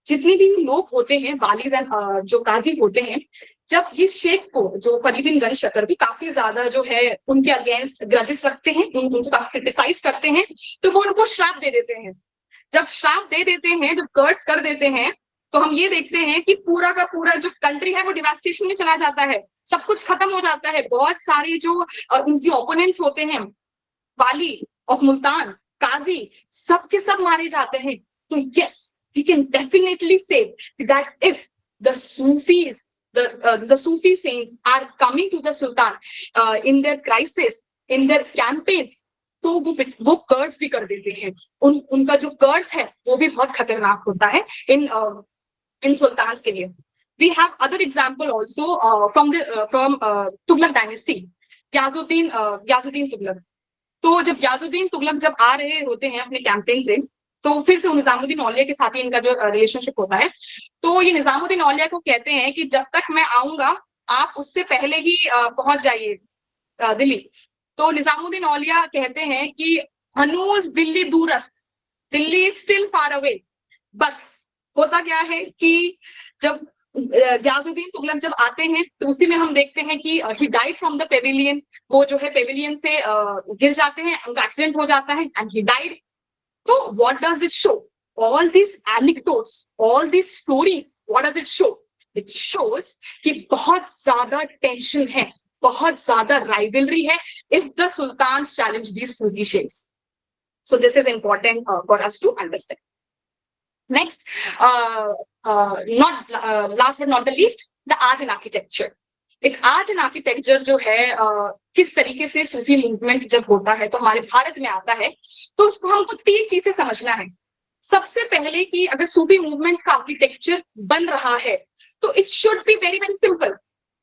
जितने भी लोग होते हैं वालीज एंड जो काजी होते हैं, जब ये शेख को जो फरीदुद्दीन गनशकर भी काफी ज्यादा जो है उनके अगेंस्ट ग्रजेस रखते हैं, उनको काफी क्रिटिसाइज करते हैं, तो वो उनको श्राप दे देते हैं. जब श्राप दे देते हैं, जब कर्स कर देते हैं, तो हम ये देखते हैं कि पूरा का पूरा जो कंट्री है वो डिवास्टेशन में चला जाता है, सब कुछ खत्म हो जाता है. बहुत सारे जो उनके ओपोनेंट्स होते हैं, वाली ऑफ मुल्तान, काजी, सब के सब मारे जाते हैं. तो yes, we can definitely say that if the Sufis, the Sufi saints are coming to the Sultan in their crisis, in their campaigns, तो वो कर्स भी कर देते हैं. उनका जो कर्स है वो भी बहुत खतरनाक होता है in sultans के लिए. We have other example also from Tughlaq dynasty, Gyazuddin Tughlaq. तो जब ग्याजुद्दीन तुगलक जब आ रहे होते हैं अपने कैंपेन से, तो फिर से निजामुद्दीन औलिया के साथ ही इनका जो रिलेशनशिप होता है, तो ये निजामुद्दीन औलिया को कहते हैं कि जब तक मैं आऊंगा आप उससे पहले ही पहुंच जाइए दिल्ली. तो निजामुद्दीन औलिया कहते हैं कि हनूज दिल्ली दूरस्त, Delhi is still far away. But होता क्या है कि जब ग्याजुद्दीन तुगलक जब आते हैं तो उसी में हम देखते हैं कि he died from the Pavilion. वो जो है पेविलियन से गिर जाते हैं, उनका एक्सीडेंट हो जाता है and he died. So what does it show? All these anecdotes, all these stories, what does it show? It shows कि बहुत ज्यादा टेंशन है, बहुत ज्यादा राइवलरी है if the sultans challenge these Sufi sheikhs. So this is important for us to understand. Next, last but not the least, the art and architecture. एक art and architecture जो है किस तरीके से सूफी मूवमेंट जब होता है तो हमारे भारत में आता है, तो उसको हमको 3 चीजें समझना है. सबसे पहले कि अगर सूफी मूवमेंट का आर्किटेक्चर बन रहा है तो it should be very very simple,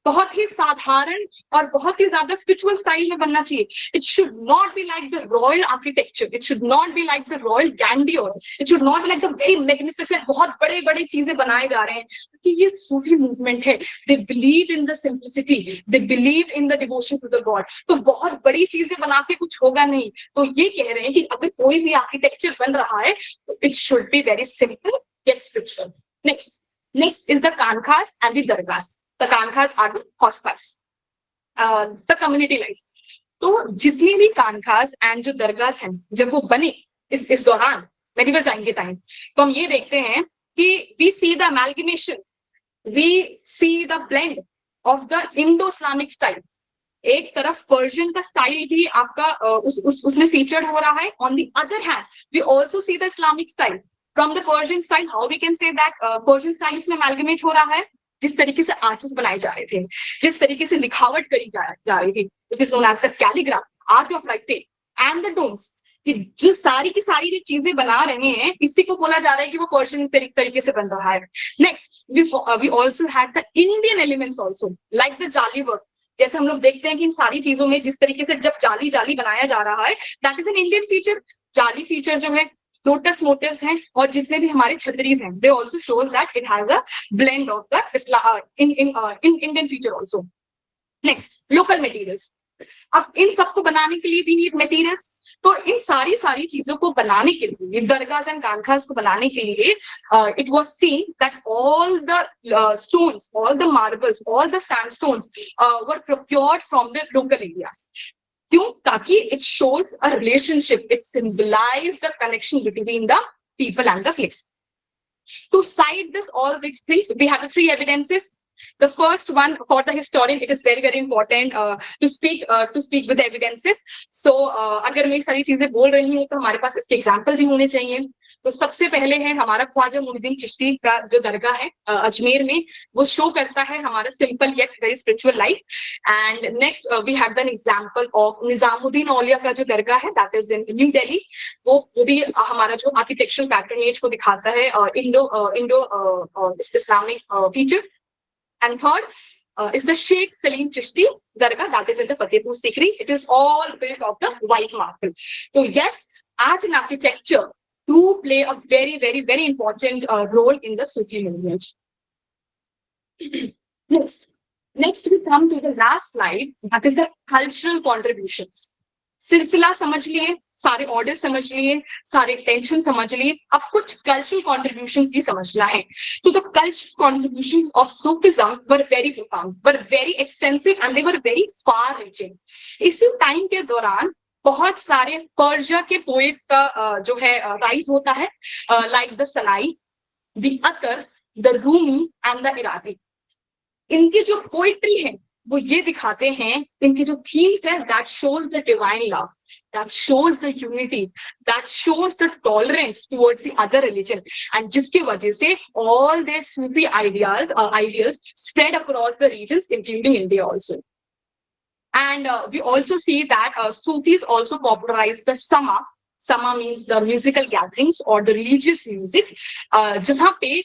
बहुत ही साधारण और बहुत ही ज्यादा स्पिरिचुअल स्टाइल में बनना चाहिए. It should not be like the royal architecture, it should not be like the royal grandeur, it should not be like the very magnificent, बहुत बड़े बड़े चीजें बनाए जा रहे हैं. कि ये सूफी मूवमेंट है, they believe in the simplicity, they believe in the devotion to the god. तो बहुत बड़ी चीजें बना के कुछ होगा नहीं. तो ये कह रहे हैं कि अगर कोई भी आर्किटेक्चर बन रहा है तो it should be very simple yet spiritual. Next is the कानखास एंड द दरगाह. The कानखास are the hospitals, the community life. तो जितनी भी कानखास एंड जो दरगाह हैं जब वो बने इस दौरान मेडिवल टाइम के टाइम, तो हम ये देखते हैं कि we see the amalgamation, we see the blend of the Indo-Islamic style. एक तरफ पर्शियन का स्टाइल भी आपका उसमें फीचर्ड हो रहा है. On the other hand we also see the Islamic style from the Persian style. How we can say that Persian style इसमें अमेलगमेट हो रहा है. जिस तरीके से आर्ट्स बनाए जा रहे थे, जिस तरीके से लिखावट करी जा रही थी, which is known as the calligraph, art of writing and the tones, कि जो सारी की सारी जो चीजें बना रहे हैं, इसी को बोला जा रहा है कि वो पर्शियन तरीके से बन रहा है. Next we also had the Indian elements also like the jali work. जैसे हम लोग देखते हैं कि इन सारी चीजों में जिस तरीके से जब जाली जाली बनाया जा रहा है, that is an Indian feature. जाली फीचर जो है, लोटस मोटिव्स हैं, और जितने भी हमारे छतरीज हैं, they also shows that it has a blend of the in Indian feature also. Next, local materials. अब इन सबको बनाने के लिए भी नीड मटेरियल्स. तो इन सारी चीजों को बनाने के लिए, दरगाह एंड खानखास को बनाने के लिए, it was seen that all the stones, all the marbles, all the sandstones were procured from the local areas. क्यों? ताकि it shows a relationship, it symbolise the connection between the people and the place. To cite this all these things, we have the three evidences. The first one, for the historian, it is very important to speak with the evidences. So अगर मैं सारी चीजें बोल रही हूँ तो हमारे पास इसके एग्जाम्पल भी होने चाहिए. तो सबसे पहले है हमारा ख्वाजा मुइनुद्दीन चिश्ती का जो दरगाह है अजमेर में, वो शो करता है हमारा simple yet very spiritual life. And next we have an example of Nizamuddin Auliya का जो दरगाह है, that is in new Delhi. वो भी हमारा जो आर्किटेक्चरल पैटर्नेज को दिखाता है, Indo Islamic feature. And third is the Sheikh Salim Chishti Dargah, that is in the Fatehpur Sikri. It is all built of the white marble. So yes, art and architecture do play a very important role in the Sufi movement. Next we come to the last slide, that is the cultural contributions. सिलसिला समझ लिए, सारे order समझ लिए, सारे tension समझ लिए, अब कुछ कल्चरल कॉन्ट्रीब्यूशंस भी समझना है. तो the cultural contributions of Sufism were very profound, were very extensive and they were very far reaching. इसी टाइम के दौरान बहुत सारे पर्शिया के पोएट्स का जो है राइज होता है, like the Sanai, the Attar, the Rumi and the Iraqi. इनकी जो पोइट्री है वो ये दिखाते हैं, इनकी जो थीम्स है, that shows the divine love, that shows the unity, that shows the tolerance towards the other religion, and जिसकी वजह से all their Sufi ideals spread across the regions including India also. And we also see that Sufis also popularized the Sama. Sama means the musical gatherings or the religious music. Jahan pe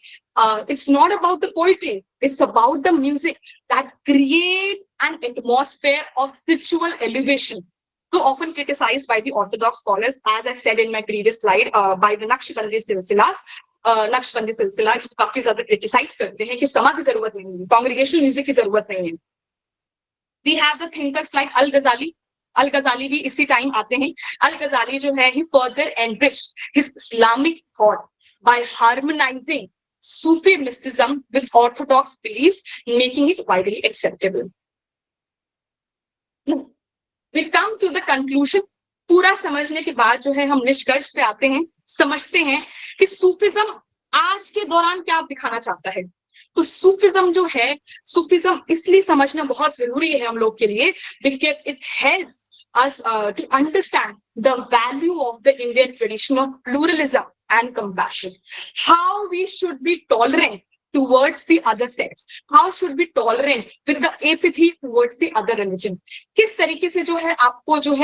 it's not about the poetry, it's about the music that create an atmosphere of spiritual elevation. So often criticized by the orthodox scholars, as I said in my previous slide, by the Naqshbandi silsilas. Naqshbandi सिलसिला इसको काफी ज्यादा criticise करते हैं कि समा की जरूरत नहीं है, कांग्रेगेशनल म्यूजिक की जरूरत नहीं है. We have the thinkers like Al-Ghazali. Al-Ghazali भी इसी टाइम आते हैं. Al-Ghazali जो है, he further enriched his Islamic thought by harmonizing Sufi mysticism with orthodox beliefs, making it widely acceptable. We come to the conclusion. पूरा समझने के बाद जो है हम निष्कर्ष पे आते हैं, समझते हैं कि सूफिज्म आज के दौरान क्या दिखाना चाहता है. तो सूफिज्म जो है, सूफिज्म इसलिए समझना बहुत जरूरी है हम लोग के लिए, because it helps us to understand the value of the Indian tradition of pluralism and compassion. How we should be tolerant towards the other sects, how should be tolerant with the apathy towards the other religion. किस तरीके से जो है आपको जो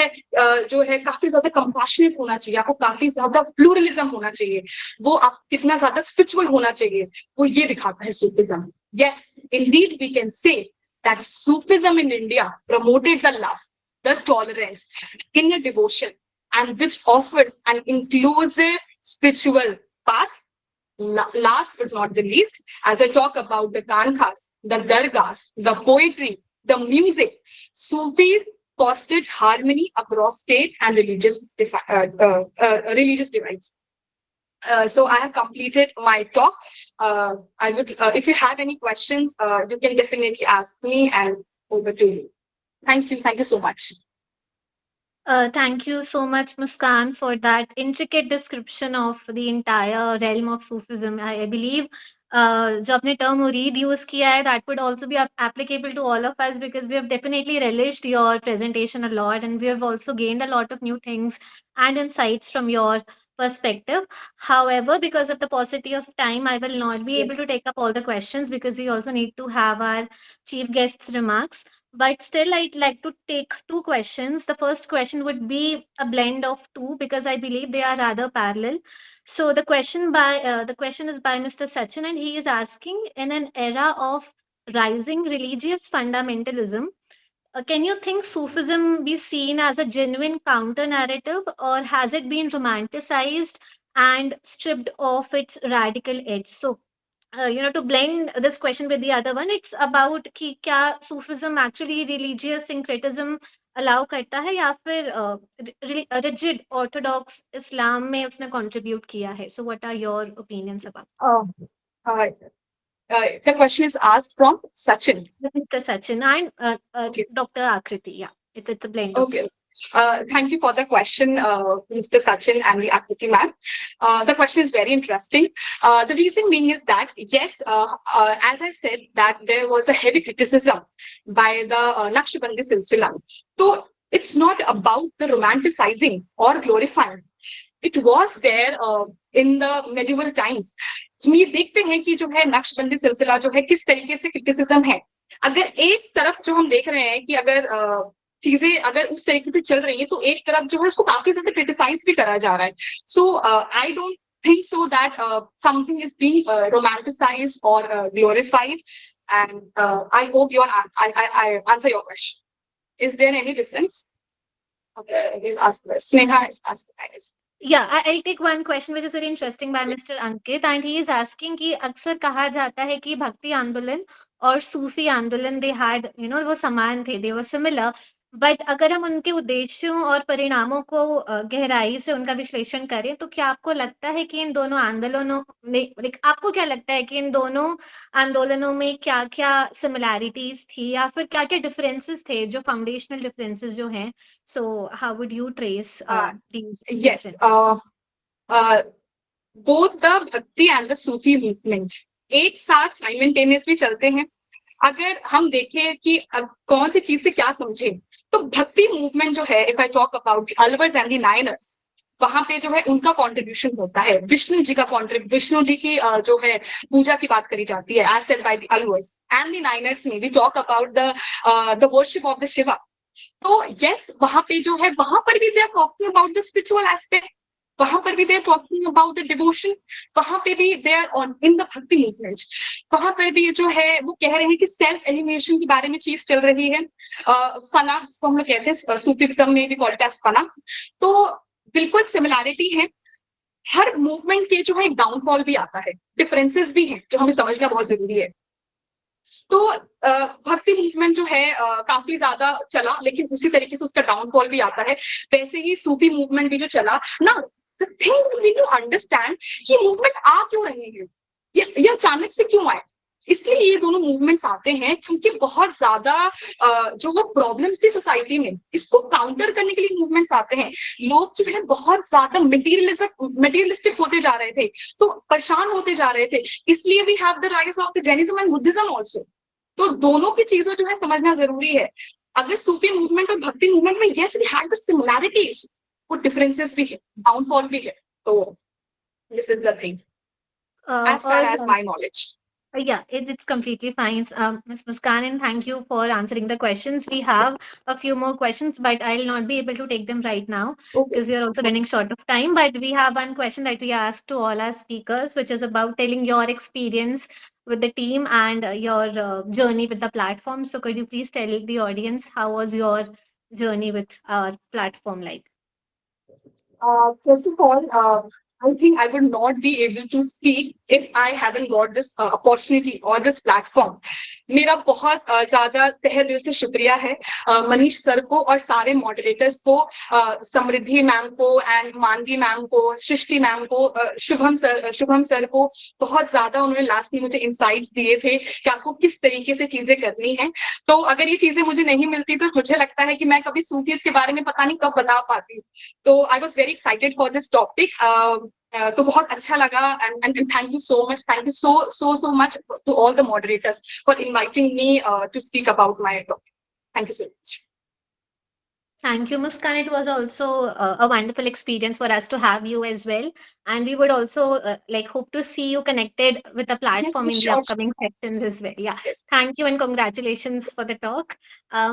है काफी ज्यादा compassionate होना चाहिए, आपको काफी ज्यादा pluralism होना चाहिए, वो आप कितना ज्यादा spiritual होना चाहिए, वो ये दिखाता है Sufism. Yes, indeed we can say that Sufism in India promoted the love, the tolerance, inner devotion, and which offers an inclusive spiritual path. Last but not the least, as I talk about the kankhas, the dargahs, the poetry, the music, Sufis fostered harmony across state and religious divides. So I have completed my talk. I would, if you have any questions, you can definitely ask me, and over to you. Thank you so much. Thank you so much, Muskan, for that intricate description of the entire realm of Sufism. I believe जो आपने term read use किया है, that would also be applicable to all of us because we have definitely relished your presentation a lot and we have also gained a lot of new things and insights from your perspective. However, because of the paucity of time, I will not be able Yes. to take up all the questions because we also need to have our chief guest's remarks. But still, I'd like to take two questions. The first question would be a blend of two because I believe they are rather parallel. So the question is by Mr. Sachin, and he is asking, in an era of rising religious fundamentalism, can you think Sufism be seen as a genuine counter narrative, or has it been romanticized and stripped of its radical edge? So, to blend this question with the other one, it's about कि क्या Sufism actually religious syncretism allow करता है या फिर rigid orthodox Islam में उसने contribute किया है? So, what are your opinions about Uh, uh, the question is asked from Sachin. Mr. Sachin and Okay. Dr. Akriti? Yeah, it's a blend of. Okay. Thank you for the question, Mr. Sachin and the Akriti ma'am. The question is very interesting. The reason being is that, yes, as I said, that there was a heavy criticism by the Naqshbandi Silsila. So it's not about the romanticizing or glorifying. It was there in the medieval times. हम ये देखते हैं कि जो है नक्शबंदी सिलसिला जो है किस तरीके से क्रिटिसिज्म है. अगर एक तरफ जो हम देख रहे हैं कि अगर चीजें अगर उस तरीके से चल रही है तो एक तरफ जो है उसको काफी ज्यादा क्रिटिसाइज भी करा जा रहा है. So I don't think so that something is being romanticized or glorified, and I hope I answer your question. Is there any difference? Okay, he's asked. Sneha has asked. Yeah, I'll take one question which is very interesting by Mr. Ankit, and he is asking कि अक्सर कहा जाता है कि भक्ति आंदोलन और सूफी आंदोलन they had, वो समान थे, they were similar. बट अगर हम उनके उद्देश्यों और परिणामों को गहराई से उनका विश्लेषण करें, तो क्या आपको लगता है कि इन दोनों आंदोलनों में आपको क्या लगता है कि इन दोनों आंदोलनों में क्या-क्या सिमिलैरिटीज थी या फिर क्या-क्या डिफरेंसेस थे जो फाउंडेशनल डिफरेंसेस जो हैं? So how would you trace these Yes, differences? both the Bhakti and the Sufi movement एक साथ साइमल्टेनियसली चलते हैं. अगर हम देखें कि अब कौन सी चीज से क्या समझे, तो भक्ति मूवमेंट जो है, if I talk about Alvars and the Nayanars, वहां पे जो है उनका कंट्रीब्यूशन होता है. विष्णु जी का कंट्रीब्यूशन, विष्णु जी की जो है पूजा की बात करी जाती है, as said by the Alvars and the Nayanars में we talk about the worship of the Shiva. तो यस, वहां पे जो है वहां पर भी they are talking about the spiritual aspect, वहां पर भी they are talking about the devotion, वहां पे भी they are on in the bhakti movement. वहां पर भी जो है वो कह रहे हैं कि सेल्फ एलिमिनेशन के बारे में चीज चल रही है. फना जिसको हम लोग कहते हैं सूफीज्म में भी कॉल्ड एज फना. तो बिल्कुल सिमिलैरिटी है. हर मूवमेंट के जो है डाउनफॉल भी आता है, डिफरेंसेस भी हैं जो हमें समझना बहुत जरूरी है. तो भक्ति मूवमेंट जो है काफी ज्यादा चला, लेकिन उसी तरीके से उसका डाउनफॉल भी आता है. वैसे ही सूफी मूवमेंट भी जो चला ना, the thing we need to understand कि मूवमेंट आ क्यों रहे हैं, ये अचानक से क्यों आए. इसलिए ये दोनों मूवमेंट्स आते हैं क्योंकि बहुत ज्यादा जो वो प्रॉब्लम्स थी सोसाइटी में, इसको काउंटर करने के लिए मूवमेंट्स आते हैं. लोग जो है बहुत ज्यादा मटेरियलिस्टिक होते जा रहे थे, तो परेशान होते जा रहे थे. इसलिए we have the rise of the Jainism and Buddhism also. तो दोनों की चीजें जो है समझना जरूरी है. अगर सूफी मूवमेंट और भक्ति मूवमेंट में yes we had the similarities, वो डिफरेंसेस भी है, डाउनफॉल भी है. तो this is the thing as far और as my knowledge. Yeah, it's completely fine. Ms. Muskan, and thank you for answering the questions. We have a few more questions, but I'll not be able to take them right now Okay. because we are also running short of time. But we have one question that we asked to all our speakers, which is about telling your experience with the team and your journey with the platform. So could you please tell the audience how was your journey with our platform like? First of all, I think I would not be able to speak if I haven't got this opportunity or this platform. मेरा बहुत ज्यादा तहे दिल से शुक्रिया है Manish sir को और सारे मॉडरेटर्स को, समृद्धि मैम को एंड मानवी मैम को, सृष्टि मैम को, शुभम सर को. बहुत ज्यादा उन्होंने लास्ट में मुझे इंसाइट्स दिए थे कि आपको किस तरीके से चीजें करनी है. तो अगर ये चीजें मुझे नहीं मिलती तो मुझे लगता है कि मैं कभी सूफीज के बारे में पता नहीं कब बता पाती. तो I was very excited for this topic. तो बहुत अच्छा लगा and thank you so much, thank you so much to all the moderators for inviting me to speak about my topic. Thank you so much. Thank you, Muskan. It was also a wonderful experience for us to have you as well. And we would also like hope to see you connected with the Yes, platform yes, in the sure, upcoming sessions as well. Yeah. yes. Thank you and congratulations for the talk.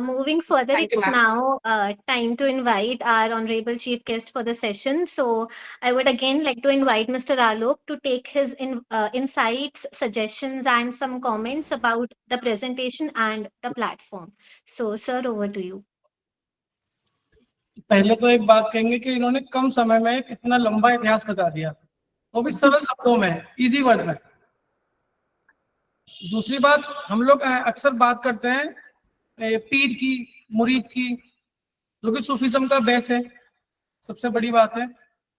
Moving further, Thank you, it's ma'am. now time to invite our honorable chief guest for the session. So I would again like to invite Mr. Alok to take his insights, suggestions, and some comments about the presentation and the platform. So, sir, over to you. पहले तो एक बात कहेंगे कि इन्होंने कम समय में इतना लंबा इतिहास बता दिया, वो भी सरल शब्दों में, इजी वर्ड में। दूसरी बात, हम लोग अक्सर बात करते हैं पीर की, मुरीद की, जो कि सूफीज्म का बेस है। सबसे बड़ी बात है,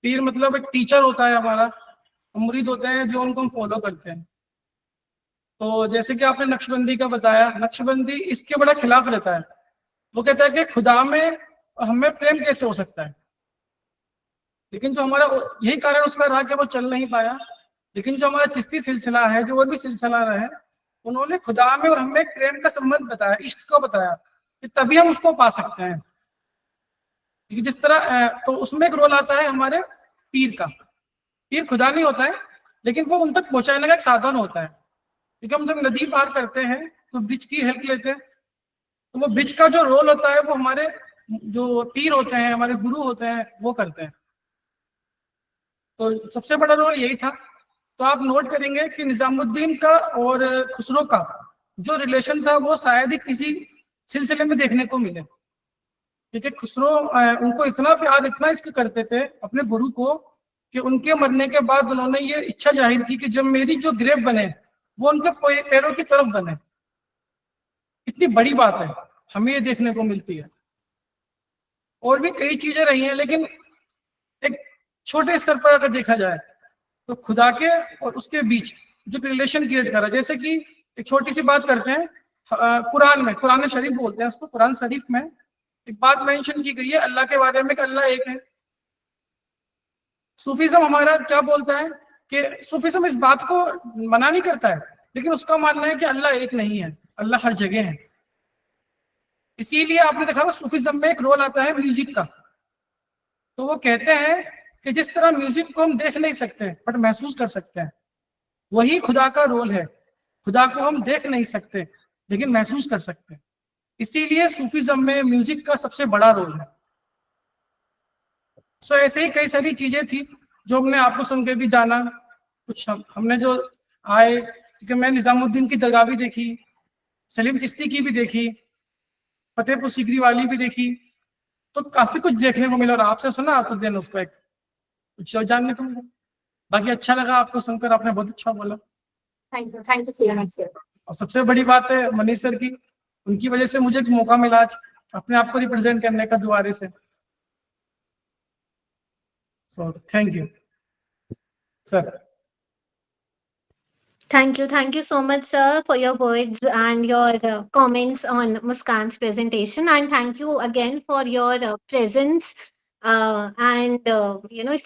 पीर मतलब एक टीचर होता है हमारा, मुरीद होते हैं जो उनको हम फॉलो करते हैं। तो जैसे कि आपने नक्शबंदी का बताया, नक्शबंदी इसके बड़ा खिलाफ रहता है। वो कहता है कि खुदा में हमें प्रेम कैसे हो सकता है, लेकिन जो हमारा, यही कारण उसका रहा कि वो चल नहीं पाया। लेकिन जो हमारा चिश्ती सिलसिला है, जो और भी सिलसिला रहे, उन्होंने खुदा में और हमें एक प्रेम का संबंध बताया, इश्क को बताया कि तभी हम उसको पा सकते हैं। क्योंकि जिस तरह, तो उसमें एक रोल आता है हमारे पीर का। पीर खुदा नहीं होता है, लेकिन वो उन तक पहुंचाने का एक साधन होता है। क्योंकि हम जब नदी पार करते हैं तो ब्रिज की हेल्प लेते हैं, तो वो ब्रिज का जो रोल होता है वो हमारे जो पीर होते हैं, हमारे गुरु होते हैं, वो करते हैं। तो सबसे बड़ा रोल यही था। तो आप नोट करेंगे कि निजामुद्दीन का और खुसरो का जो रिलेशन था वो शायद ही किसी सिलसिले में देखने को मिले। क्योंकि खुसरो उनको इतना प्यार, इतना इश्क करते थे अपने गुरु को, कि उनके मरने के बाद उन्होंने ये इच्छा जाहिर की कि जब मेरी जो ग्रेव बने वो उनके पैरों की तरफ बने। कितनी बड़ी बात है, हमें ये देखने को मिलती है। और भी कई चीजें रही हैं, लेकिन एक छोटे स्तर पर अगर देखा जाए तो खुदा के और उसके बीच जो रिलेशन क्रिएट करा, जैसे कि एक छोटी सी बात करते हैं, कुरान में, कुरान शरीफ बोलते हैं उसको, कुरान शरीफ में एक बात मेंशन की गई है अल्लाह के बारे में कि अल्लाह एक है। सूफीज्म हमारा क्या बोलता है कि सूफीज्म इस बात को मना नहीं करता है, लेकिन उसका मानना है कि अल्लाह एक नहीं है, अल्लाह हर जगह है। इसीलिए आपने देखा सूफीज्म में एक रोल आता है म्यूजिक का। तो वो कहते हैं कि जिस तरह म्यूजिक को हम देख नहीं सकते बट महसूस कर सकते हैं, वही खुदा का रोल है। खुदा को हम देख नहीं सकते लेकिन महसूस कर सकते हैं। इसीलिए सूफीज्म में म्यूजिक का सबसे बड़ा रोल है। सो ऐसे ही कई सारी चीजें थी जो हमने आपको सुन के भी जाना। कुछ हमने जो आए, क्योंकि मैं निजामुद्दीन की दरगाह भी देखी, सलीम चिश्ती की भी देखी, फतेहपुर सीकरी वाली भी देखी, तो काफी कुछ देखने को मिला। और आपसे सुना तो देन उसको एक कुछ जानने को मिला। बाकी अच्छा लगा आपको सुनकर, आपने बहुत अच्छा बोला। Thank you so much sir. और सबसे बड़ी बात है मनीष सर की, उनकी वजह से मुझे एक मौका मिला आज अपने आप को रिप्रेजेंट करने का दोबारा से। So thank you sir. Thank you so much, sir, for your words and your comments on Muskan's presentation. And thank you again for your presence and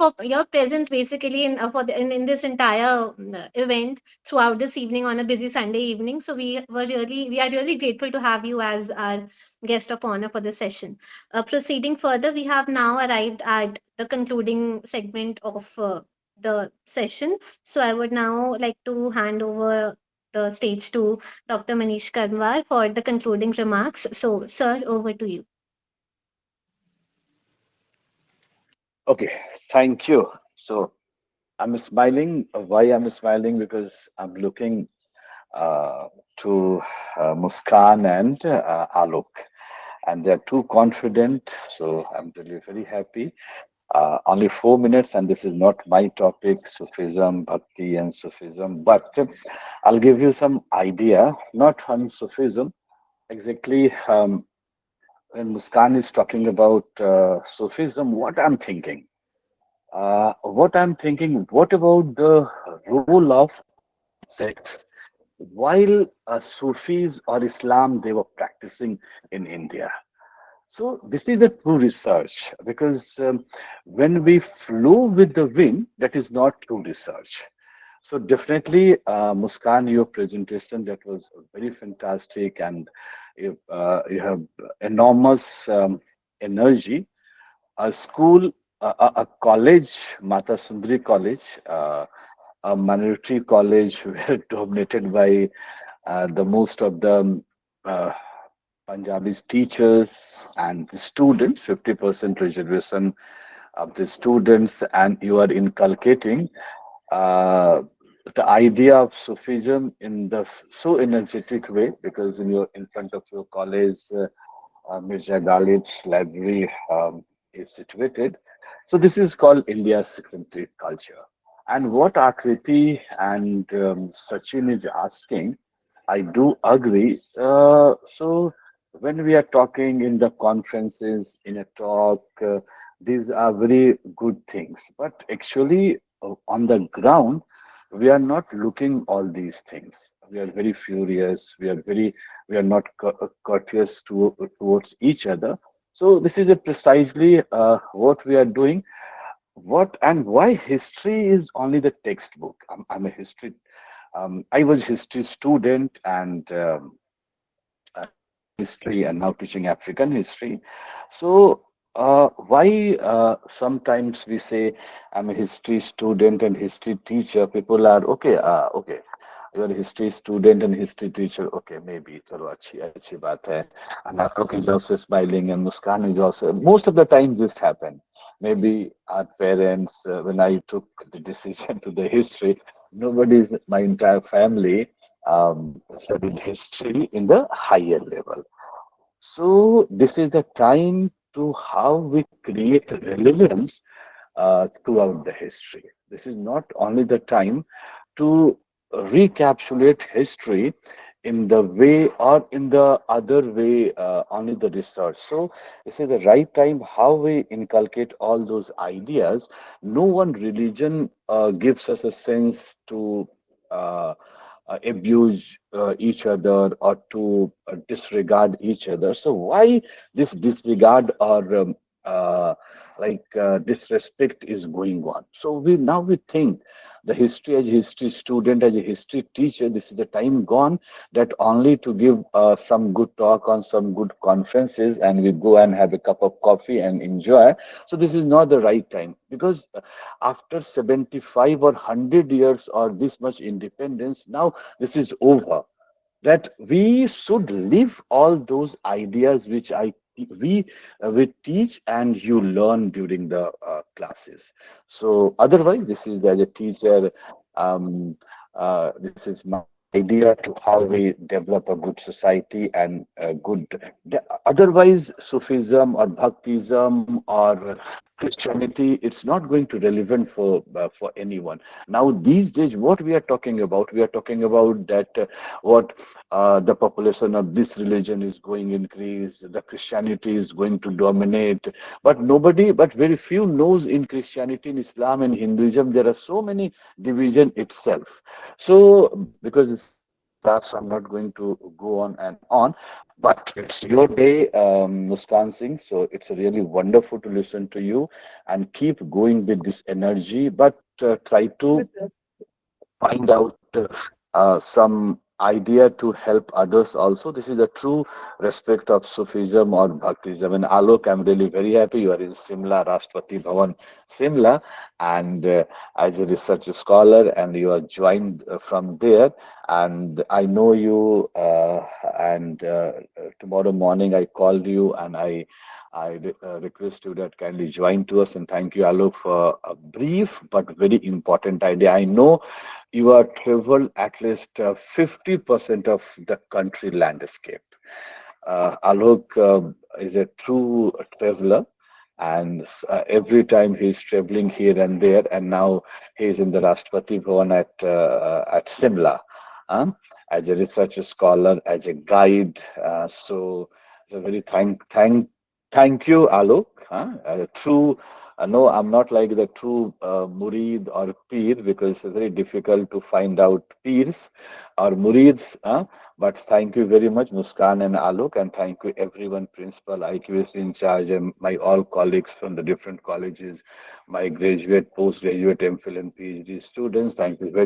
for your presence basically in this entire event throughout this evening on a busy Sunday evening. So we are really grateful to have you as our guest of honor for this session. Proceeding further, we have now arrived at the concluding segment of the session. So I would now like to hand over the stage to Dr. Manish Karwar for the concluding remarks. So, sir, over to you. Okay, thank you. So I'm smiling. Why I'm smiling? Because I'm looking to Muskan and Alok, and they're too confident. So I'm really very happy. Only 4 minutes, and this is not my topic, Sufism, Bhakti, and Sufism. But I'll give you some idea, not on Sufism exactly. When Muskan is talking about Sufism, what I'm thinking? What about the role of sex while Sufis or Islam they were practicing in India? So this is a true research because when we flow with the wind, that is not true research. So definitely, Muskan, your presentation that was very fantastic, and you have enormous energy. A school, a college, Mata Sundari College, a minority college, were dominated by the most of the uh, Punjabi's teachers and the students, 50% reservation of the students, and you are inculcating uh, the idea of Sufism in the so energetic way because in front of your college, Mirza Ghalib's library is situated. So this is called India's secondary culture. And what Akriti and Sachin is asking, I do agree. So when we are talking in the conferences, in a talk, these are very good things. But actually, on the ground, we are not looking all these things. We are very furious. We are not courteous towards each other. So this is precisely what we are doing. What and why history is only the textbook. I'm a history. I was history student and history and now teaching African history. So why sometimes we say I'm a history student and history teacher? People are okay. Okay, you're a history student and history teacher. Okay, maybe chalo अच्छी बात है. And Akrok is also smiling and Muskan is also. Most of the time this happen. Maybe our parents, when I took the decision to the history, nobody's my entire family studied history in the higher level. So this is the time to how we create relevance throughout the history. This is not only the time to recapitulate history in the way or in the other way, only the research. So this is the right time how we inculcate all those ideas. No one religion gives us a sense to uh, abuse each other or to disregard each other. So why this disregard or disrespect is going on? So we think the history as a history student, as a history teacher, this is the time gone that only to give some good talk on some good conferences and we go and have a cup of coffee and enjoy. So this is not the right time because after 75 or 100 years or this much independence, now this is over. That we should live all those ideas which we teach and you learn during the classes. So otherwise, this is as a teacher. Um, this is my idea to how we develop a good society and a good. Otherwise, Sufism or Bhaktism or Christianity, it's not going to relevant for anyone. Now these days, what we are talking about that what the population of this religion is going increase, the Christianity is going to dominate, but very few knows in Christianity, in Islam, and Hinduism there are so many division itself. So because it's perhaps I'm not going to go on and on, but it's your day, Muskan Singh. So it's really wonderful to listen to you and keep going with this energy, but try to Yes, sir. find out some idea to help others also. This is the true respect of Sufism or Bhaktism. And Alok, I'm really very happy you are in Simla, Rashtrapati Bhavan, Simla, and as a research scholar, and you are joined from there. And I know you, and tomorrow morning I called you and I request you that kindly join to us and thank you, Alok, for a brief but very important idea. I know you are traveled at least 50% of the country landscape. Alok is a true traveler, and every time he's traveling here and there, and now he's in the Rashtrapati Bhavan at Simla, um, as a research scholar, as a guide. So it's a very thank you, Alok. A true No, I'm not like the true murid or peer because it's very difficult to find out peers or murids. But thank you very much, Muskan and Alok, and thank you everyone, principal, IQS in charge, and my all colleagues from the different colleges, my graduate, postgraduate, MPhil, and PhD students. Thank you very much.